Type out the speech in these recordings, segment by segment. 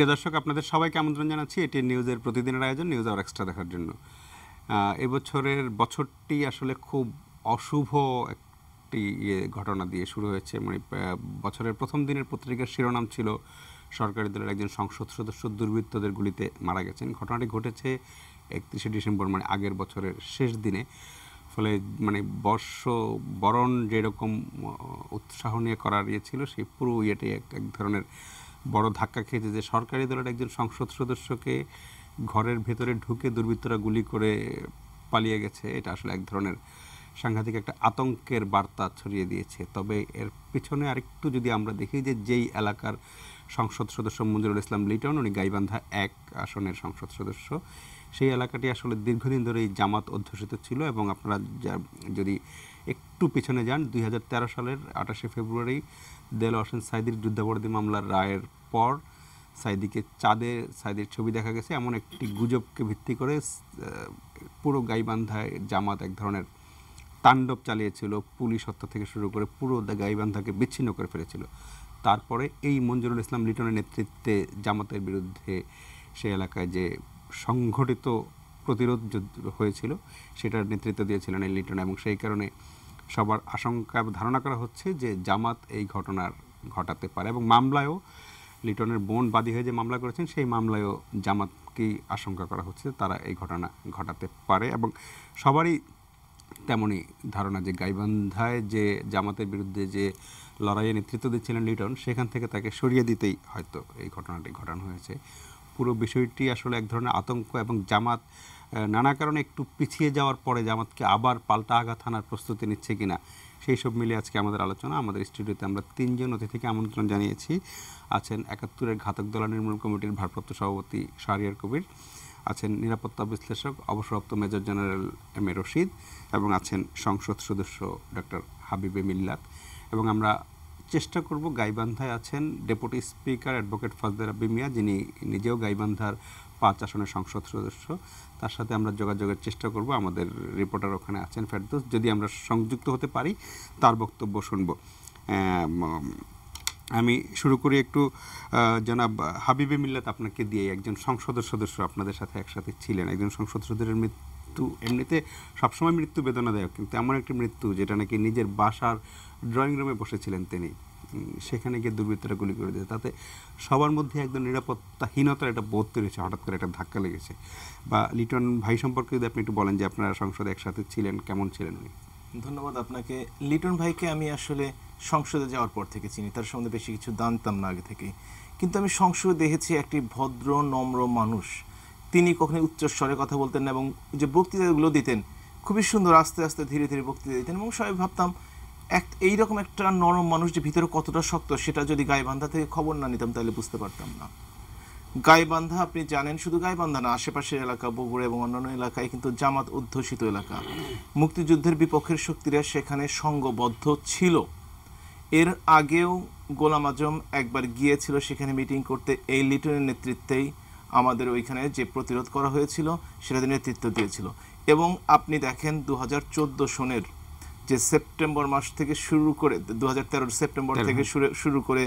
প্রিয় দর্শক, আপনাদের সবাইকে আমন্ত্রণ জানাচ্ছি এটি নিউজের প্রতিদিনের আয়োজন নিউজ আওয়ার এক্সট্রা দেখার জন্য। এবছরের বছরটি আসলে খুব অশুভ একটি ঘটনা দিয়ে শুরু হয়েছে। মানে বছরের প্রথম দিনের পত্রিকার শিরোনাম ছিল সরকারি দলের একজন সংসদ সদস্য দুর্বৃত্তদের গুলিতে মারা গেছেন। ঘটনাটি ঘটেছে 31শে ডিসেম্বর, মানে আগের বছরের শেষ দিনে। ফলে মানে বরণ যেরকম উৎসাহ নিয়ে করার ছিল, সেই পুরো ইয়েটাই এক ধরনের বড় ধাক্কা খেয়েছে যে সরকারি দলের একজন সংসদ সদস্যকে ঘরের ভেতরে ঢুকে দুর্বৃত্তরা গুলি করে পালিয়ে গেছে। এটা আসলে এক ধরনের সাংঘাতিক একটা আতঙ্কের বার্তা ছড়িয়ে দিয়েছে। তবে এর পিছনে আরেকটু যদি আমরা দেখি যে যেই এলাকার সংসদ সদস্য মঞ্জুরুল ইসলাম লিটন, উনি গাইবান্ধা 1 আসনের সংসদ সদস্য, সেই এলাকাটি আসলে দীর্ঘদিন ধরে এই জামাত অধ্যুষিত ছিল। এবং আপনারা যদি একটু পিছনে যান, 2013 সালের 28শে ফেব্রুয়ারি দেলোয়ার হোসেন সাঈদীর যুদ্ধাপরাধী মামলার রায়ের পর সাঈদীর ছবি দেখা গেছে এমন একটি গুজবকে ভিত্তি করে পুরো গাইবান্ধায় জামাত এক ধরনের তাণ্ডব চালিয়েছিল। পুলিশ হত্যা থেকে শুরু করে পুরো গাইবান্ধাকে বিচ্ছিন্ন করে ফেলেছিল। তারপরে এই মঞ্জুরুল ইসলাম লিটনের নেতৃত্বে জামাতের বিরুদ্ধে সেই এলাকায় যে সংগঠিত প্রতিরোধ হয়েছিল সেটার নেতৃত্ব দিয়েছিলেন এই লিটন। এবং সেই কারণে সবার আশঙ্কা ধারণা করা হচ্ছে যে জামাত এই ঘটনার ঘটাতে পারে। এবং মামলায়ও লিটনের বোন বাদী হয়ে যে মামলা করেছেন, সেই মামলায়ও জামাতকেই আশঙ্কা করা হচ্ছে তারা এই ঘটনা ঘটাতে পারে। এবং সবারই তেমনই ধারণা যে গাইবান্ধায় যে জামাতের বিরুদ্ধে যে লড়াইয়ে নেতৃত্ব দিচ্ছিলেন লিটন, সেখান থেকে তাকে সরিয়ে দিতেই হয়তো এই ঘটনাটি ঘটানো হয়েছে। পুরো বিষয়টি আসলে এক ধরনের আতঙ্ক। এবং জামাত নানা কারণে একটু পিছিয়ে যাওয়ার পরে জামাতকে আবার পাল্টা আঘাত হানার প্রস্তুতি নিচ্ছে কিনা, সেই সব মিলে আজকে আমাদের আলোচনা। আমাদের স্টুডিওতে আমরা 3 জন অতিথিকে আমন্ত্রণ জানিয়েছি। আছেন 71-এর ঘাতক দলা নির্মূল কমিটির ভারপ্রাপ্ত সভাপতি শাহরিয়ার কবির, আছেন নিরাপত্তা বিশ্লেষক অবসরপ্রাপ্ত মেজর জেনারেল এম.এ. রশিদ, এবং আছেন সংসদ সদস্য ডক্টর হাবিবে মিল্লাত। এবং আমরা চেষ্টা করব, গাইবান্ধায় আছেন ডেপুটি স্পিকার অ্যাডভোকেট ফজলে রাব্বি মিয়া, যিনি নিজেও গাইবান্ধার 5 আসনের সংসদ সদস্য। তার সাথে আমরা যোগাযোগের চেষ্টা করব। আমাদের রিপোর্টার ওখানে আছেন ফেরদৌস, যদি আমরা সংযুক্ত হতে পারি তার বক্তব্য শুনব। আমি শুরু করি একটু জনাব হাবিবে মিল্লাত, আপনাকে দিয়ে। একজন সংসদ সদস্য আপনাদের সাথে একসাথে ছিলেন, একজন সংসদ সদস্যের মৃত্যু এমনিতে সবসময় মৃত্যু বেদনাদায়ক, কিন্তু এমন একটি মৃত্যু যেটা নাকি নিজের বাসার ড্রয়িং রুমে বসেছিলেন তিনি, সেখানে গিয়ে দুর্বৃত্তরা গুলি করে দিয়েছে। তাতে সবার মধ্যে একদম নিরাপত্তাহীনতার একটা বোধ তৈরি হয়েছে, হঠাৎ করে একটা ধাক্কা লেগেছে। বা লিটন ভাই সম্পর্কে যদি আপনি একটু বলেন যে আপনারা সংসদে একসাথে ছিলেন, কেমন ছিলেন উনি? ধন্যবাদ আপনাকে। লিটন ভাইকে আমি আসলে সংসদে যাওয়ার পর থেকে চিনি, তার সম্বন্ধে বেশি কিছু জানতাম না আগে থেকে। কিন্তু আমি সংসদে দেখেছি একটি ভদ্র নম্র মানুষ। তিনি কখনোই উচ্চস্বরে কথা বলতেন না, এবং যে বক্তৃতাগুলো দিতেন খুবই সুন্দর, আস্তে আস্তে ধীরে ধীরে বক্তৃতা দিতেন। এবং সবাই ভাবতাম এইরকম একটা নরম মানুষ যে ভিতরে কতটা শক্ত, সেটা যদি গাইবান্ধা থেকে খবর না নিতাম তাহলে বুঝতে পারতাম না। গাইবান্ধা আপনি জানেন, শুধু গাইবান্ধা না, আশেপাশের এলাকা বগুড়া এবং অন্যান্য এলাকায় কিন্তু জামাত অধ্যুষিত এলাকা। মুক্তিযুদ্ধের বিপক্ষের শক্তিরা সেখানে সংঘবদ্ধ ছিল। এর আগেও গোলাম আজম একবার গিয়েছিল সেখানে মিটিং করতে। এই লিটনের নেতৃত্বেই আমাদের ওইখানে যে প্রতিরোধ করা হয়েছিল সেটাতে নেতৃত্ব দিয়েছিল। এবং আপনি দেখেন 2014 সনের যে সেপ্টেম্বর মাস থেকে শুরু করে 2013 সেপ্টেম্বর থেকে শুরু করে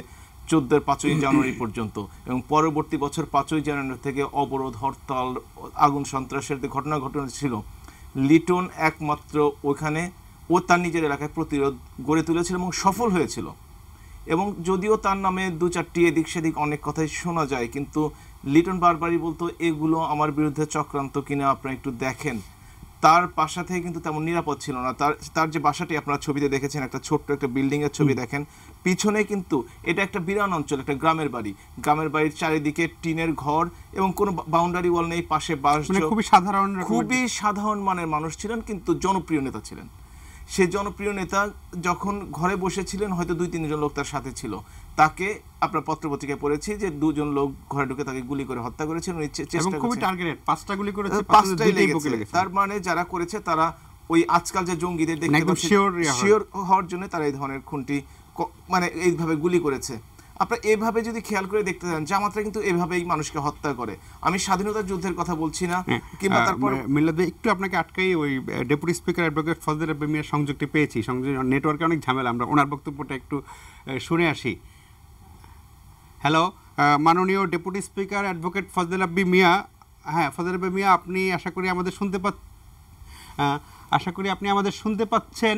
5ই জানুয়ারি পর্যন্ত, এবং পরবর্তী বছর 5ই জানুয়ারি থেকে অবরোধ, হরতাল, আগুন সন্ত্রাসের যে ঘটনা ছিল, লিটন একমাত্র ওখানে ও তার নিজের এলাকায় প্রতিরোধ গড়ে তুলেছিল এবং সফল হয়েছিল। এবং যদিও তার নামে 2-4টি এদিক সেদিক অনেক কথাই শোনা যায়, কিন্তু লিটন বারবারই বলতো এগুলো আমার বিরুদ্ধে চক্রান্ত কিনা, আপনারা একটু দেখেন। তার বাসা থেকে কিন্তু তেমন নিরাপদ ছিল না। তার যে বাসাটি আপনারা ছবিতে দেখেছেন, একটা ছোট্ট একটা বিল্ডিং এর ছবি দেখেন, পিছনে কিন্তু এটা একটা বিরান অঞ্চল, একটা গ্রামের বাড়ি। গ্রামের বাড়ির চারিদিকে টিনের ঘর এবং কোনো বাউন্ডারি ওয়াল নেই, পাশে বাঁশ। খুবই সাধারণ মানের মানুষ ছিলেন, কিন্তু জনপ্রিয় নেতা ছিলেন। সে জনপ্রিয় নেতা যখন ঘরে বসেছিলেন, হয়তো 2-3 জন লোক তার সাথে ছিল। তাকে আপনার পত্রপত্রিকায় পড়েছি যে 2 জন লোক ঘরে ঢুকে তাকে গুলি করে হত্যা করেছেন। তার মানে যারা করেছে তারা ওই আজকাল যে জঙ্গিদের দেখতে পাচ্ছেন শিওর হওয়ার জন্য তারা এই ধরনের খুনটি মানে এইভাবে গুলি করেছে। আপনারা এভাবে যদি খেয়াল করে দেখতে চান, জামাতরা কিন্তু এভাবেই মানুষকে হত্যা করে। আমি স্বাধীনতা যুদ্ধের কথা বলছি না, কিংবা তারপর মিল্লাত ভাই একটু আপনাকে আটকাই, ওই ডেপুটি স্পিকার অ্যাডভোকেট ফজলে রাব্বি মিয়ার সংযোগটি পেয়েছি, সংযোগ নেটওয়ার্কে অনেক ঝামেলা, আমরা ওনার বক্তব্যটা একটু শুনে আসি। হ্যালো, মাননীয় ডেপুটি স্পিকার অ্যাডভোকেট ফজলে রাব্বি মিয়া। হ্যাঁ, ফজলে রাব্বি মিয়া, আপনি আশা করি আপনি আমাদের শুনতে পাচ্ছেন।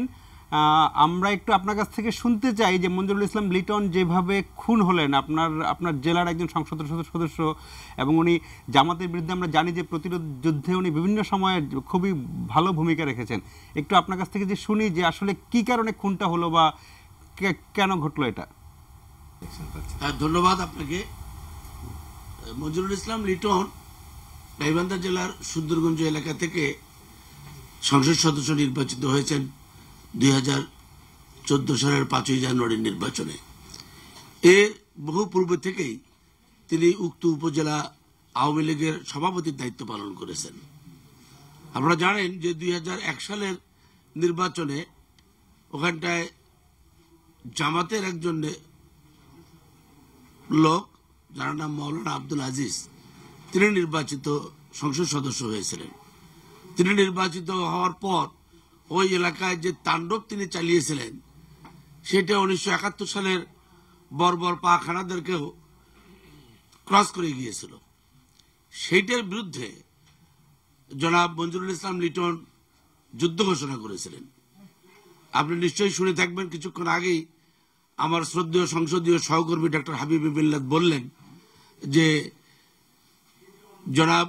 আমরা একটু আপনার কাছ থেকে শুনতে চাই যে মঞ্জুরুল ইসলাম লিটন যেভাবে খুন হলেন, আপনার জেলার একজন সংসদ সদস্য, এবং উনি জামাতের বিরুদ্ধে আমরা জানি যে প্রতিরোধ যুদ্ধে উনি বিভিন্ন সময়ে খুবই ভালো ভূমিকা রেখেছেন। একটু আপনার কাছ থেকে যে শুনি যে আসলে কি কারণে খুনটা হলো বা কেন ঘটলো এটা। ধন্যবাদ আপনাকে। মঞ্জুরুল ইসলাম লিটন গাইবান্ধা জেলার সুন্দরগঞ্জ এলাকা থেকে সংসদ সদস্য নির্বাচিত হয়েছেন 2014 সালের 5ই জানুয়ারির নির্বাচনে। এর বহু পূর্ব থেকেই তিনি উক্ত উপজেলা আওয়ামী লীগের সভাপতির দায়িত্ব পালন করেছেন। আপনারা জানেন যে 2001 সালের নির্বাচনে ওখানটায় জামাতের একজন লোক, যার নাম মৌলানা আব্দুল আজিজ, তিনি নির্বাচিত সংসদ সদস্য হয়েছিলেন। তিনি নির্বাচিত হওয়ার পর ওই এলাকায় যে তাণ্ডব তিনি চালিয়েছিলেন সেটা 1971 সালের বর্বর পাখানাদেরকেও ক্রস করে গিয়েছিল। সেইটার বিরুদ্ধে জনাব মঞ্জুরুল ইসলাম লিটন যুদ্ধ ঘোষণা করেছিলেন। আপনি নিশ্চয়ই শুনে থাকবেন, কিছুক্ষণ আগেই আমার শ্রদ্ধেয় সংসদীয় সহকর্মী ডক্টর হাবিব বিল্লাত বললেন যে জনাব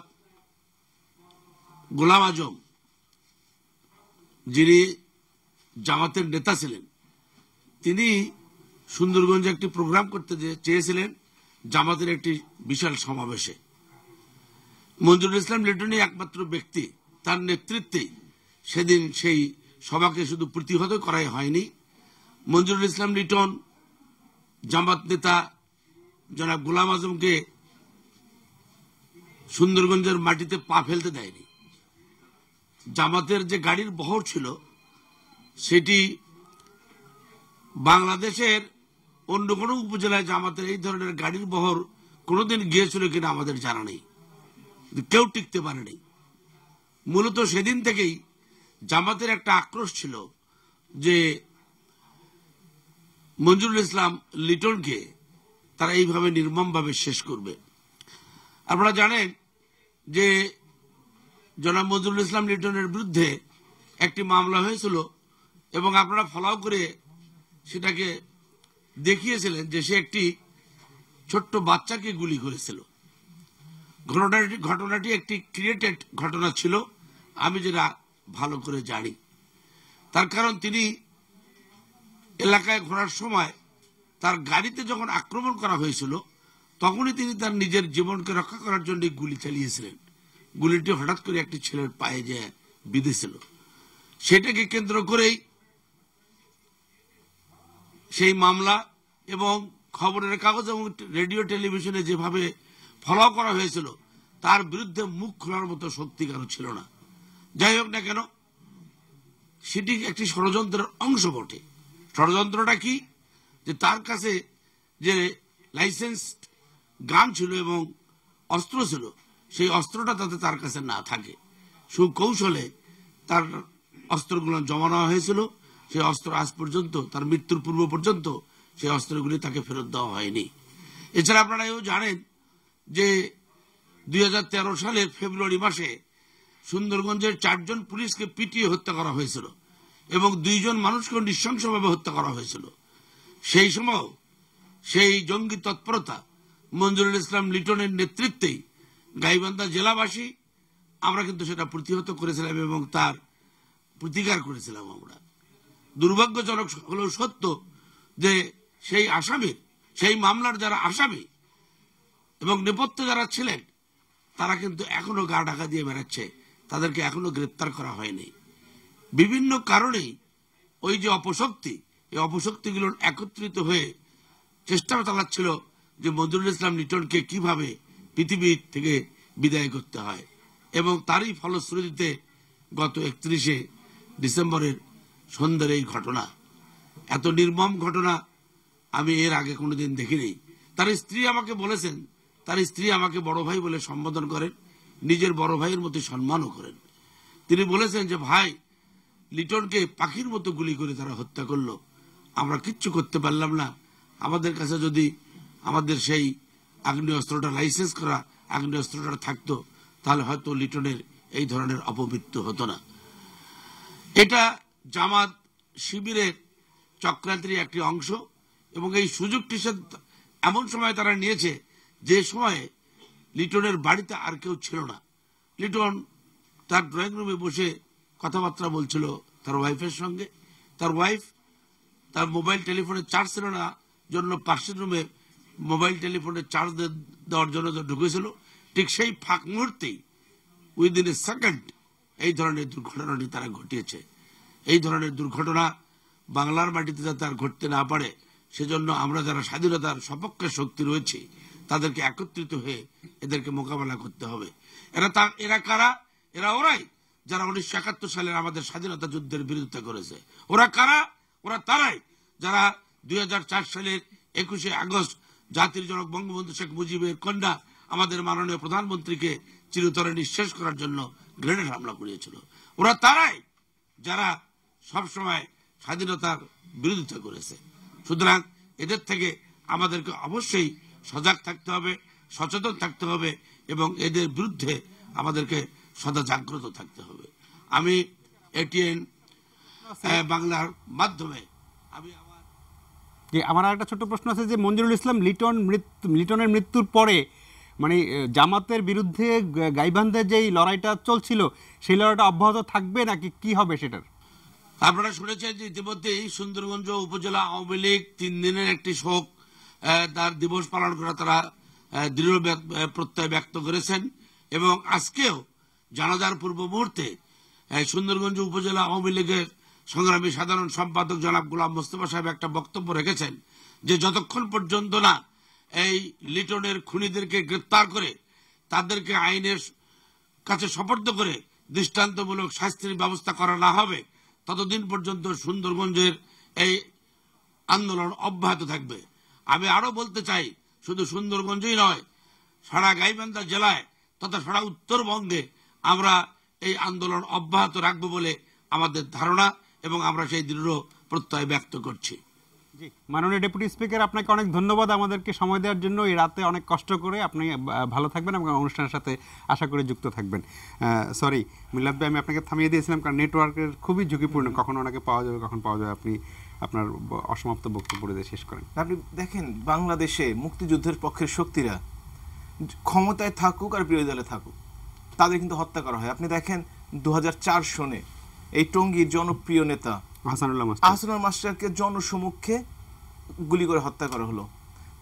গোলাম আজম, যিনি জামাতের নেতা ছিলেন, তিনি সুন্দরগঞ্জে একটি প্রোগ্রাম করতে চেয়েছিলেন জামাতের একটি বিশাল সমাবেশে। মঞ্জুরুল ইসলাম লিটনই একমাত্র ব্যক্তি, তার নেতৃত্বেই সেদিন সেই সভাকে শুধু প্রতিহত করাই হয়নি, মঞ্জুরুল ইসলাম লিটন জামাত নেতা জনাব গোলাম আজমকে সুন্দরগঞ্জের মাটিতে পা ফেলতে দেয়নি। জামাতের যে গাড়ির বহর ছিল সেটি বাংলাদেশের অন্য কোনো উপজেলায় জামাতের এই ধরনের গাড়ির বহর কোনোদিন গিয়েছিল কিনা আমাদের জানা নেই, কেউ টিকতে পারেনি। মূলত সেদিন থেকেই জামাতের একটা আক্রোশ ছিল যে মঞ্জুরুল ইসলাম লিটনকে তারা এইভাবে নির্মমভাবে শেষ করবে। আপনারা জানেন যে জনাব মঞ্জুরুল ইসলাম লিটনের বিরুদ্ধে একটি মামলা হয়েছিল এবং আপনারা ফলো করে সেটাকে দেখিয়েছিলেন যে সে একটি ছোট্ট বাচ্চাকে গুলি করেছিল। ঘটনাটি একটি ক্রিয়েটেড ঘটনা ছিল, আমি যেটা ভালো করে জানি। তার কারণ তিনি এলাকায় ঘোরার সময় তার গাড়িতে যখন আক্রমণ করা হয়েছিল তখনই তিনি তার নিজের জীবনকে রক্ষা করার জন্য গুলি চালিয়েছিলেন। গুলিটি হঠাৎ করে একটি ছেলের পায়ে যে বিঁধেছিল, সেটাকে কেন্দ্র করেই সেই মামলা এবং খবরের কাগজ এবং রেডিও টেলিভিশনে যেভাবে ফলো করা হয়েছিল তার বিরুদ্ধে মুখ খোলার মতো শক্তি কারো ছিল না। যাই হোক না কেন, সেটি একটি ষড়যন্ত্রের অংশ বটে। ষড়যন্ত্রটা কি, যে তার কাছে যে লাইসেন্স গান ছিল এবং অস্ত্র ছিল, সেই অস্ত্রটা তাতে তার কাছে না থাকে। সুকৌশলে তার অস্ত্রগুলো জমা নেওয়া হয়েছিল। সেই অস্ত্র আজ পর্যন্ত, তার মৃত্যুর পূর্ব পর্যন্ত সেই অস্ত্রগুলি তাকে ফেরত দেওয়া হয়নি। এছাড়া আপনারা এও জানেন যে 2013 সালের ফেব্রুয়ারি মাসে সুন্দরগঞ্জের 4 জন পুলিশকে পিটিয়ে হত্যা করা হয়েছিল এবং 2 জন মানুষকে নৃশংসভাবে হত্যা করা হয়েছিল। সেই সময় সেই জঙ্গি তৎপরতা মঞ্জুরুল ইসলাম লিটনের নেতৃত্বেই গাইবান্ধা জেলাবাসী আমরা কিন্তু সেটা প্রতিহত করেছিলাম এবং তার প্রতিকার করেছিলাম আমরা। দুর্ভাগ্যজনক হলেও সত্য যে সেই আসামির, সেই মামলার যারা আসামি এবং নেপথ্যে যারা ছিলেন তারা কিন্তু এখনো গা ঢাকা দিয়ে বেড়াচ্ছে, তাদেরকে এখনো গ্রেপ্তার করা হয়নি। বিভিন্ন কারণেই ওই যে অপশক্তি, এই অপশক্তিগুলোর একত্রিত হয়ে চেষ্টা চালাচ্ছিল যে মঞ্জুরুল ইসলাম লিটনকে কিভাবে পৃথিবী থেকে বিদায় করতে হয়, এবং তারই ফলশ্রুতিতে গত 31শে ডিসেম্বরের সন্ধ্যার এই ঘটনা। এত নির্মম ঘটনা আমি এর আগে কোনোদিন দেখিনি। তার স্ত্রী আমাকে বলেছেন, তার স্ত্রী আমাকে বড় ভাই বলে সম্বোধন করেন, নিজের বড় ভাইয়ের মতো সম্মানও করেন। তিনি বলেছেন যে ভাই, লিটনকে পাখির মতো গুলি করে তারা হত্যা করলো, আমরা কিচ্ছু করতে পারলাম না। আমাদের কাছে যদি আমাদের সেই আগ্নেয়াস্ত্রটা লাইসেন্স করা আগ্নেয়াস্ত্রটা থাকতো, তাহলে হয়তো লিটনের এই ধরনের অপমৃত্যু হতো না। এটা জামাত শিবিরের চক্রান্তের একটি অংশ, এবং এই সুযোগটি এমন সময় তারা নিয়েছে যে সময়ে লিটনের বাড়িতে আর কেউ ছিল না। লিটন তার ড্রয়িং রুমে বসে কথাবার্তা বলছিল তার ওয়াইফের সঙ্গে। তার ওয়াইফ তার মোবাইল টেলিফোনে চার্জ ছিল না জন্য পাশের রুমে মোবাইল টেলিফোনে চার্জ দেওয়ার জন্য ঢুকেছিল। ঠিক সেই ফাঁক মুহূর্তেই উইদিন এ সেকেন্ড এই ধরনের দুর্ঘটনাটি তারা ঘটিয়েছে। এই ধরনের দুর্ঘটনা বাংলার মাটিতে যাতে আর ঘটতে না পারে, সেজন্য আমরা যারা স্বাধীনতার সপক্ষে শক্তি রয়েছে তাদেরকে একত্রিত হয়ে এদেরকে মোকাবেলা করতে হবে। এরা কারা? ওরাই যারা 1971 সালের আমাদের স্বাধীনতা যুদ্ধের বিরোধিতা করেছে। ওরা কারা? ওরা তারাই যারা 2004 সালের 21শে আগস্ট জাতির জনক বঙ্গবন্ধু শেখ মুজিবের কন্যা আমাদের মাননীয় প্রধানমন্ত্রীকে চিরতরে নিঃশেষ করার জন্য গ্রেনেড হামলা করিয়েছিল। ওরা তারাই যারা সবসময় স্বাধীনতার বিরোধিতা করেছে। সুতরাং এদের থেকে আমাদেরকে অবশ্যই সজাগ থাকতে হবে, সচেতন থাকতে হবে, এবং এদের বিরুদ্ধে আমাদেরকে সদা জাগ্রত থাকতে হবে। আমি এটিএন বাংলার মাধ্যমে আমার একটা ছোট্ট প্রশ্ন আছে যে মঞ্জুরুল ইসলাম, লিটনের মৃত্যুর পরে মানে জামাতের বিরুদ্ধে গাইবান্ধায় যেই লড়াইটা চলছিল সেই লড়াইটা অব্যাহত থাকবে নাকি কি হবে সেটার? আপনারা শুনেছেন যে ইতিমধ্যেই সুন্দরগঞ্জ উপজেলা আওয়ামী লীগ 3 দিনের একটি শোক তার দিবস পালন করা তারা দৃঢ় প্রত্যয় ব্যক্ত করেছেন, এবং আজকেও জানাজার পূর্ব মুহূর্তে সুন্দরগঞ্জ উপজেলা আওয়ামী লীগের সংগ্রামী সাধারণ সম্পাদক জনাব গোলাম মোস্তফা সাহেব একটা বক্তব্য রেখেছেন যে যতক্ষণ পর্যন্ত না এই লিটনের খুনিদেরকে গ্রেপ্তার করে তাদেরকে আইনের কাছে সোপর্দ করে দৃষ্টান্তমূলক শাস্তির ব্যবস্থা করা না হবে, ততদিন পর্যন্ত সুন্দরগঞ্জের এই আন্দোলন অব্যাহত থাকবে। আমি আরো বলতে চাই, শুধু সুন্দরগঞ্জই নয়, সারা গাইবান্ধা জেলায় তথা সারা উত্তরবঙ্গে আমরা এই আন্দোলন অব্যাহত রাখবো বলে আমাদের ধারণা, এবং আমরা সেই দৃঢ় প্রত্যয় ব্যক্ত করছি। মাননীয় ডেপুটি স্পিকার, আপনাকে অনেক ধন্যবাদ আমাদেরকে সময় দেওয়ার জন্য। এই রাতে অনেক কষ্ট করে আপনি ভালো থাকবেন এবং অনুষ্ঠানের সাথে আশা করে যুক্ত থাকবেন। সরি মিলাদ ভাই, আমি আপনাকে থামিয়ে দিয়েছিলাম কারণ নেটওয়ার্কের খুবই ঝুঁকিপূর্ণ, কখন ওনাকে পাওয়া যাবে কখন পাওয়া যাবে। আপনি আপনার অসমাপ্ত বক্তব্য দিয়ে শেষ করেন। আপনি দেখেন, বাংলাদেশে মুক্তিযুদ্ধের পক্ষের শক্তিরা ক্ষমতায় থাকুক আর বিরোধী দলে থাকুক, তাদের কিন্তু হত্যা করা হয়। আপনি দেখেন 2004 সনে এই টঙ্গীর জনপ্রিয় নেতা আহসানুল মাস্টারকে জনসমক্ষে গুলি করে হত্যা করা হলো।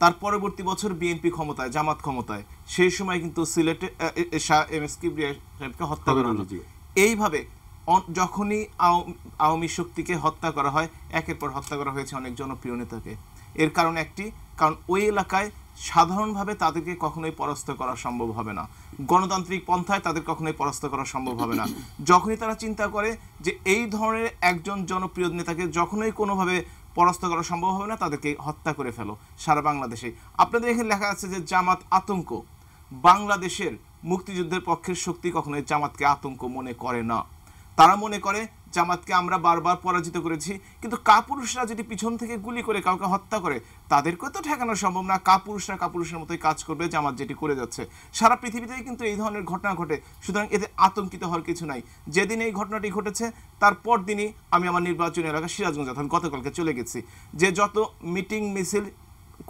তার পরবর্তী বছর বিএনপি ক্ষমতায়, জামাত ক্ষমতায়, সেই সময় কিন্তু সিলেটে শাহ এমএস কিবরিয়া সাহেবকে হত্যা করা হলো। এইভাবে যখনই আওয়ামী শক্তিকে হত্যা করা হয়, একের পর হত্যা করা হয়েছে অনেক জনপ্রিয় নেতাকে। এর কারণ একটি, কারণ ওই এলাকায় সাধারণভাবে তাদেরকে কখনোই পরাস্ত করা সম্ভব হবে না, গণতান্ত্রিক পন্থায় তাদের কখনোই পরাস্ত করা সম্ভব হবে না। যখনই তারা চিন্তা করে যে এই ধরনের একজন জনপ্রিয় নেতাকে যখনই কোনোভাবে পরাস্ত করা সম্ভব হবে না, তাদেরকে হত্যা করে ফেলো সারা বাংলাদেশে। আপনাদের এখানে লেখা আছে যে জামাত আতঙ্ক। বাংলাদেশের মুক্তিযুদ্ধের পক্ষের শক্তি কখনোই জামাতকে আতঙ্ক মনে করে না। তারা মনে করে জামাতকে আমরা বারবার পরাজিত করেছি, কিন্তু কাপুরুষরা যদি পিছন থেকে গুলি করে কাউকে হত্যা করে, তাদেরকে তো ঠেকানো সম্ভব না। কাপুরুষরা কাপুরুষের মতোই কাজ করবে, জামাত যেটি করে যাচ্ছে। সারা পৃথিবীতেই কিন্তু এই ধরনের ঘটনা ঘটে, সুতরাং এতে আতঙ্কিত হওয়ার কিছু নাই। যেদিন এই ঘটনাটি ঘটেছে তারপর দিনই আমি আমার নির্বাচনী এলাকা সিরাজগঞ্জ, অর্থাৎ গতকালকে চলে গেছি, যে যত মিটিং মিছিল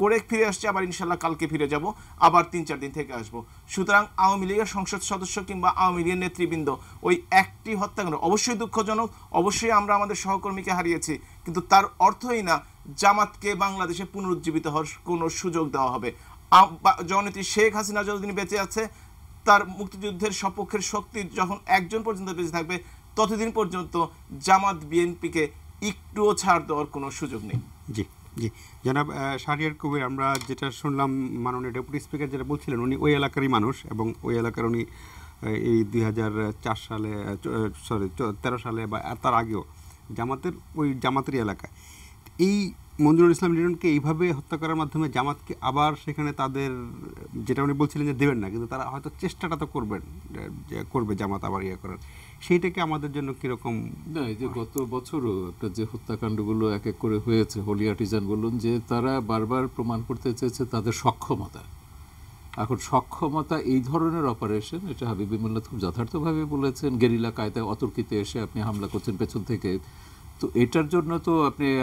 করে ফিরে আসছে, আবার ইনশাল্লাহ কালকে ফিরে যাব, আবার 3-4 দিন থেকে আসবো। সুতরাং আওয়ামী লীগের সংসদ সদস্য কিংবা আওয়ামী লীগের নেতৃবৃন্দ ওই একটি হত্যাকাণ্ড অবশ্যই দুঃখজনক, অবশ্যই আমরা আমাদের সহকর্মীকে হারিয়েছি, কিন্তু তার অর্থই না জামাতকে বাংলাদেশে পুনরুজ্জীবিত হওয়ার কোনো সুযোগ দেওয়া হবে। জননেত্রী শেখ হাসিনা যতদিন বেঁচে আছে, তার মুক্তিযুদ্ধের সপক্ষের শক্তি যখন একজন পর্যন্ত বেঁচে থাকবে, ততদিন পর্যন্ত জামাত বিএনপিকে একটুও ছাড় দেওয়ার কোনো সুযোগ নেই। জি জি, জনাব শাহরিয়ার কবির, আমরা যেটা শুনলাম মাননীয় ডেপুটি স্পিকার যেটা বলছিলেন, উনি ওই এলাকারই মানুষ এবং ওই এলাকার উনি এই 2004 সালে 13 সালে বা তার আগেও জামাতেরই এলাকা। এই মঞ্জুরুল ইসলাম লিটনকে এইভাবে হত্যা করার মাধ্যমে জামাতকে আবার সেখানে তাদের, যেটা উনি বলছিলেন যে দেবেন না, কিন্তু তারা হয়তো চেষ্টাটা তো করবেন, যে করবে জামাত আবার ইয়ে করার, সেইটাকে আমাদের জন্য কিরকম? না, এই যে গত বছরও একটা যে হত্যাকাণ্ডগুলো এক এক করে হয়েছে, হোলি আর্টিজান বলুন, যে তারা বারবার প্রমাণ করতে চেয়েছে তাদের সক্ষমতা। এখন সক্ষমতা এই ধরনের অপারেশন, এটা হাবিবুল্লাহ খুব যথার্থভাবে বলেছেন, গেরিলা কায়দায় অতর্কিতে এসে আপনি হামলা করছেন পেছন থেকে, তো এটার জন্য তো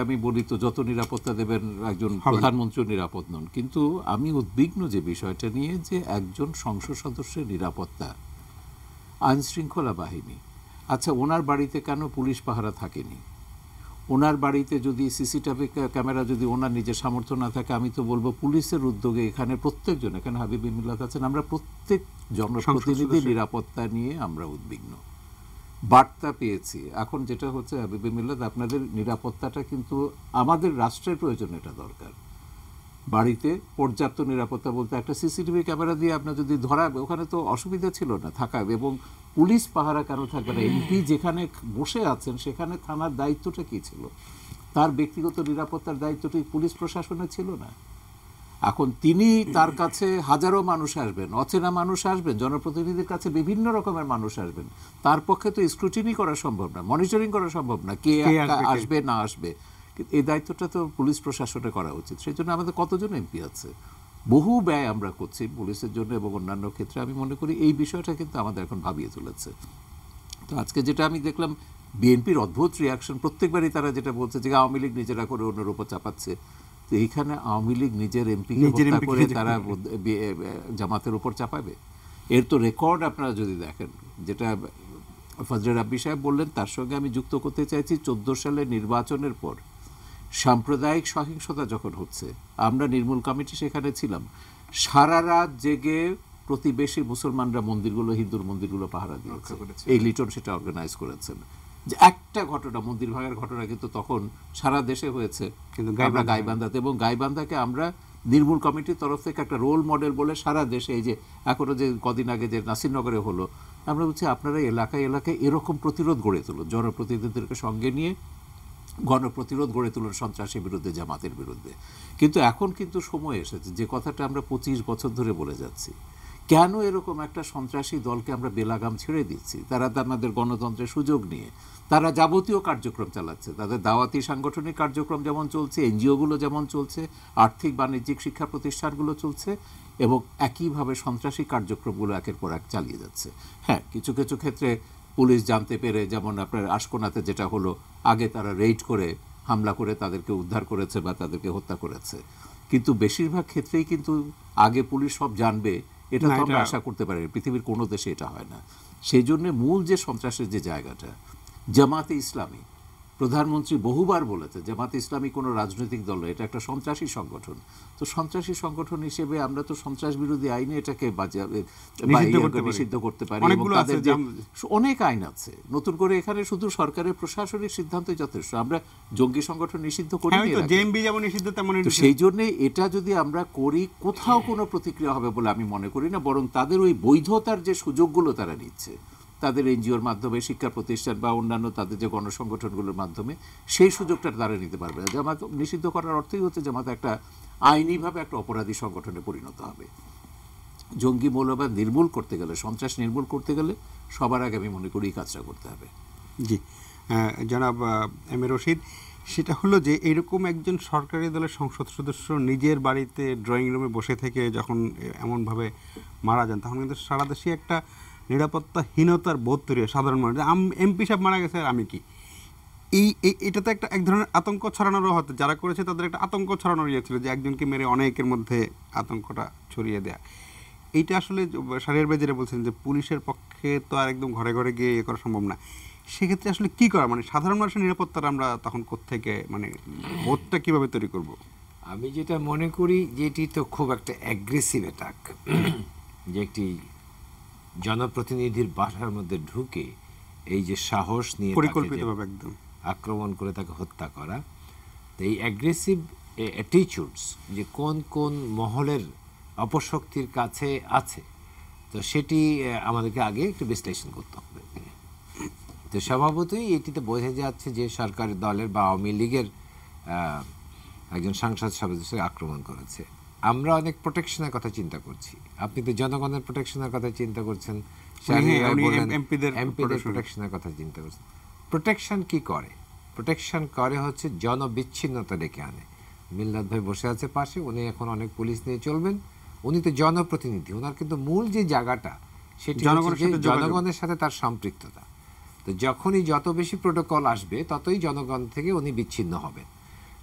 আমি বলি তো যত নিরাপত্তা দেবেন, একজন প্রধানমন্ত্রী নিরাপদ নন। কিন্তু আমি উদ্বিগ্ন যে বিষয়টা নিয়ে, যে একজন সংসদ সদস্যের নিরাপত্তা, আইনশৃঙ্খলা বাহিনী, আচ্ছা ওনার বাড়িতে কেন পুলিশ পাহারা থাকেনি? ওনার বাড়িতে যদি সিসিটিভি ক্যামেরা যদি ওনার নিজের সামর্থ্য না থাকে, আমি তো বলবো পুলিশের উদ্যোগে এখানে প্রত্যেকজন, এখানে হাবিব মিল্লাত আছেন, আমরা প্রত্যেক জনপ্রতিনিধির নিরাপত্তা নিয়ে আমরা উদ্বিগ্ন। বার্তা পেয়েছি, এখন যেটা হচ্ছে হাবিব মিল্লাত, আপনাদের নিরাপত্তাটা কিন্তু আমাদের রাষ্ট্রের প্রয়োজন, এটা দরকার। বাড়িতে পর্যাপ্ত নিরাপত্তা বলতে একটা সিসিটিভি ক্যামেরা দিয়ে আপনার যদি ধরা, ওখানে তো অসুবিধা ছিল না থাকা, এবং পুলিশ পাহারা কেন থাকবে না? এমপি যেখানে বসে আছেন সেখানে থানার দায়িত্বটা কি ছিল? তার ব্যক্তিগত নিরাপত্তার দায়িত্বটি পুলিশ প্রশাসনের ছিল না। এখন তিনি, তার কাছে হাজারো মানুষ আসবেন, অচেনা মানুষ আসবেন, জনপ্রতিনিধির কাছে বিভিন্ন রকমের মানুষ আসবেন, তার পক্ষে তো স্ক্রুটিনি করা সম্ভব না, মনিটরিং করা সম্ভব না, কে আসবে না আসবে। এই দায়িত্বটা তো পুলিশ প্রশাসনে করা উচিত। সেই জন্য আমাদের কতজন এমপি আছে, বহু ব্যয় আমরা করছি পুলিশের জন্য এবং অন্যান্য ক্ষেত্রে। আমি মনে করি এই বিষয়টা কিন্তু আমাদের এখন ভাবিয়ে তুলেছে। তো আজকে যেটা আমি দেখলাম, বিএনপির অদ্ভুত রিয়াকশন, প্রত্যেকবারই তারা যেটা বলছে যে আওয়ামী লীগ নিজেরা করে অন্যের উপর চাপাচ্ছে। তো এইখানে আওয়ামী লীগ নিজের এমপিকে হত্যা করে তারা জামাতের উপর চাপাবে? এর তো রেকর্ড আপনারা যদি দেখেন, যেটা ফজলে রাব্বি সাহেব বললেন, তার সঙ্গে আমি যুক্ত করতে চাইছি, 14 সালের নির্বাচনের পর সাম্প্রদায়িক সহিংসতা যখন হচ্ছে, আমরা নির্মূল কমিটি সেখানে ছিলাম, সারা রাত জেগে প্রতিবেশী মুসলমানরা মন্দিরগুলো, হিন্দুর মন্দিরগুলো পাহারা দিয়েছে। এই লিটন সেটা অর্গানাইজ করেছেন। যে একটা ঘটনা, মন্দির ভাঙার ঘটনা কিন্তু তখন সারা দেশে হয়েছে, কিন্তু আমরা গাইবান্ধাতে, এবং গাইবান্ধাকে আমরা নির্মূল কমিটির তরফ থেকে একটা রোল মডেল বলে সারা দেশে, এই যে এখনো যে কদিন আগে যে নাসিরনগরে হলো, আমরা বলছি আপনারা এলাকায় এলাকায় এরকম প্রতিরোধ গড়ে তুলুন, জনপ্রতিনিধিদেরকে সঙ্গে নিয়ে গণপ্রতিরোধ গড়ে তুলুন সন্ত্রাসের বিরুদ্ধে, জামাতের বিরুদ্ধে। কিন্তু এখন কিন্তু সময় এসেছে, যে কথাটা আমরা 25 বছর ধরে বলে যাচ্ছি, কেন এরকম একটা সন্ত্রাসী দলকে আমরা বেলাগাম ছেড়ে দিচ্ছি? তারা আমাদের গণতন্ত্রের সুযোগ নিয়ে তারা যাবতীয় কার্যক্রম চালাচ্ছে, তাদের দাওয়াতি সাংগঠনিক কার্যক্রম যেমন চলছে, এনজিওগুলো যেমন চলছে, আর্থিক বাণিজ্যিক শিক্ষা প্রতিষ্ঠানগুলো চলছে, এবং একইভাবে সন্ত্রাসী কার্যক্রমগুলো একের পর এক চালিয়ে যাচ্ছে। হ্যাঁ, কিছু কিছু ক্ষেত্রে পুলিশ জানতে পেরে, যেমন আপনার আশকোনাতে যেটা হলো, আগে তারা রেইড করে হামলা করে তাদেরকে উদ্ধার করেছে বা তাদেরকে হত্যা করেছে, কিন্তু বেশিরভাগ ক্ষেত্রেই কিন্তু আগে পুলিশ সব জানবে এটা তো আমরা আশা করতে পারি, পৃথিবীর কোনো দেশে এটা হয় না। সেই জন্য মূল যে সন্ত্রাসের যে জায়গাটা, জামাতে ইসলামী, প্রধানমন্ত্রী বহুবার বলেছে জামাতে ইসলামী কোনো রাজনৈতিক দল, এটা একটা সন্ত্রাসী সংগঠন। তো সন্ত্রাসী সংগঠন হিসেবে আমরা তো সন্ত্রাস বিরোধী আইনে এটাকে নিষিদ্ধ করতে পারি, এবং তাদের যে অনেক আইন আছে। নতুন করে এখানে শুধু সরকারের প্রশাসনিক সিদ্ধান্তই যথেষ্ট, আমরা জঙ্গি সংগঠন নিষিদ্ধ করি। তো সেই জন্য এটা যদি আমরা করি, কোথাও কোনো প্রতিক্রিয়া হবে বলে আমি মনে করি না, বরং তাদের ওই বৈধতার যে সুযোগগুলো তারা নিচ্ছে, তাদের এনজিওর মাধ্যমে, শিক্ষা প্রতিষ্ঠান বা অন্যান্য তাদের যে গণসংগঠনগুলোর মাধ্যমে, সেই সুযোগটা তারা নিতে পারবে না। জামাত নিষিদ্ধ করার অর্থই হচ্ছে জামাত একটা আইনিভাবে একটা অপরাধী সংগঠনে পরিণত হবে। জঙ্গি মৌলবাদ নির্মূল করতে গেলে, সন্ত্রাস নির্মূল করতে গেলে সবার আগে আমি মনে করি এই কাজটা করতে হবে। জি, জনাব এম এ রশিদ, সেটা হলো যে এরকম একজন সরকারি দলের সংসদ সদস্য নিজের বাড়িতে ড্রয়িং রুমে বসে থেকে যখন এমনভাবে মারা যান, তখন কিন্তু সারা দেশে একটা নিরাপত্তাহীনতার বোধ তৈরি হয় সাধারণ মানুষ। এমপি সাহেব মারা গেছে, আর আমি কি? এটা তো একটা এক ধরনের আতঙ্ক ছড়ানোরও হতো, যারা করেছে তাদের একটা আতঙ্ক ছড়ানোর ইয়ে ছিল, যে একজনকে মেরে অনেকের মধ্যে আতঙ্কটা ছড়িয়ে দেয়া। এইটা আসলে শাহরিয়ার ভাই যেটা বলছেন, যে পুলিশের পক্ষে তো আর একদম ঘরে ঘরে গিয়ে ইয়ে করা সম্ভব না। সেক্ষেত্রে আসলে কি করা, মানে সাধারণ মানুষের নিরাপত্তাটা আমরা তখন কোত্থেকে, মানে বোধটা কীভাবে তৈরি করব? আমি যেটা মনে করি যে এটি তো খুব একটা অ্যাগ্রেসিভ অ্যাটাক, যে একটি জনপ্রতিনিধির বাসার মধ্যে ঢুকে এই যে সাহস নিয়ে পরিকল্পিতভাবে একদম আক্রমণ করে তাকে হত্যা করা, তো এই অ্যাগ্রেসিভ অ্যাটিটিউডস যে কোন কোন মহলের অপশক্তির কাছে আছে, তো সেটি আমাদেরকে আগে একটু বিশ্লেষণ করতে হবে। তো স্বভাবতই এটিতে বোঝা যাচ্ছে যে সরকারি দলের বা আওয়ামী লীগের একজন সংসদ সদস্যকে আক্রমণ করেছে। আমরা অনেক প্রোটেকশনের কথা চিন্তা করছি, আপনি তো জনগণের প্রোটেকশনের কথা চিন্তা করছেন, এমপিদের প্রোটেকশনের কথা চিন্তা করছেন। প্রোটেকশন কি করে? প্রোটেকশন করে হচ্ছে জনবিচ্ছিন্নতা ডেকে আনে। মিল্লাত ভাই বসে আছে পাশে, উনি এখন অনেক পুলিশ নিয়ে চলবেন, উনি তো জনপ্রতিনিধি, ওনার কিন্তু মূল যে জায়গাটা সেটি জনগণের সাথে তার সম্পৃক্ততা। তো যখনই যত বেশি প্রোটোকল আসবে ততই জনগণ থেকে উনি বিচ্ছিন্ন হবেন।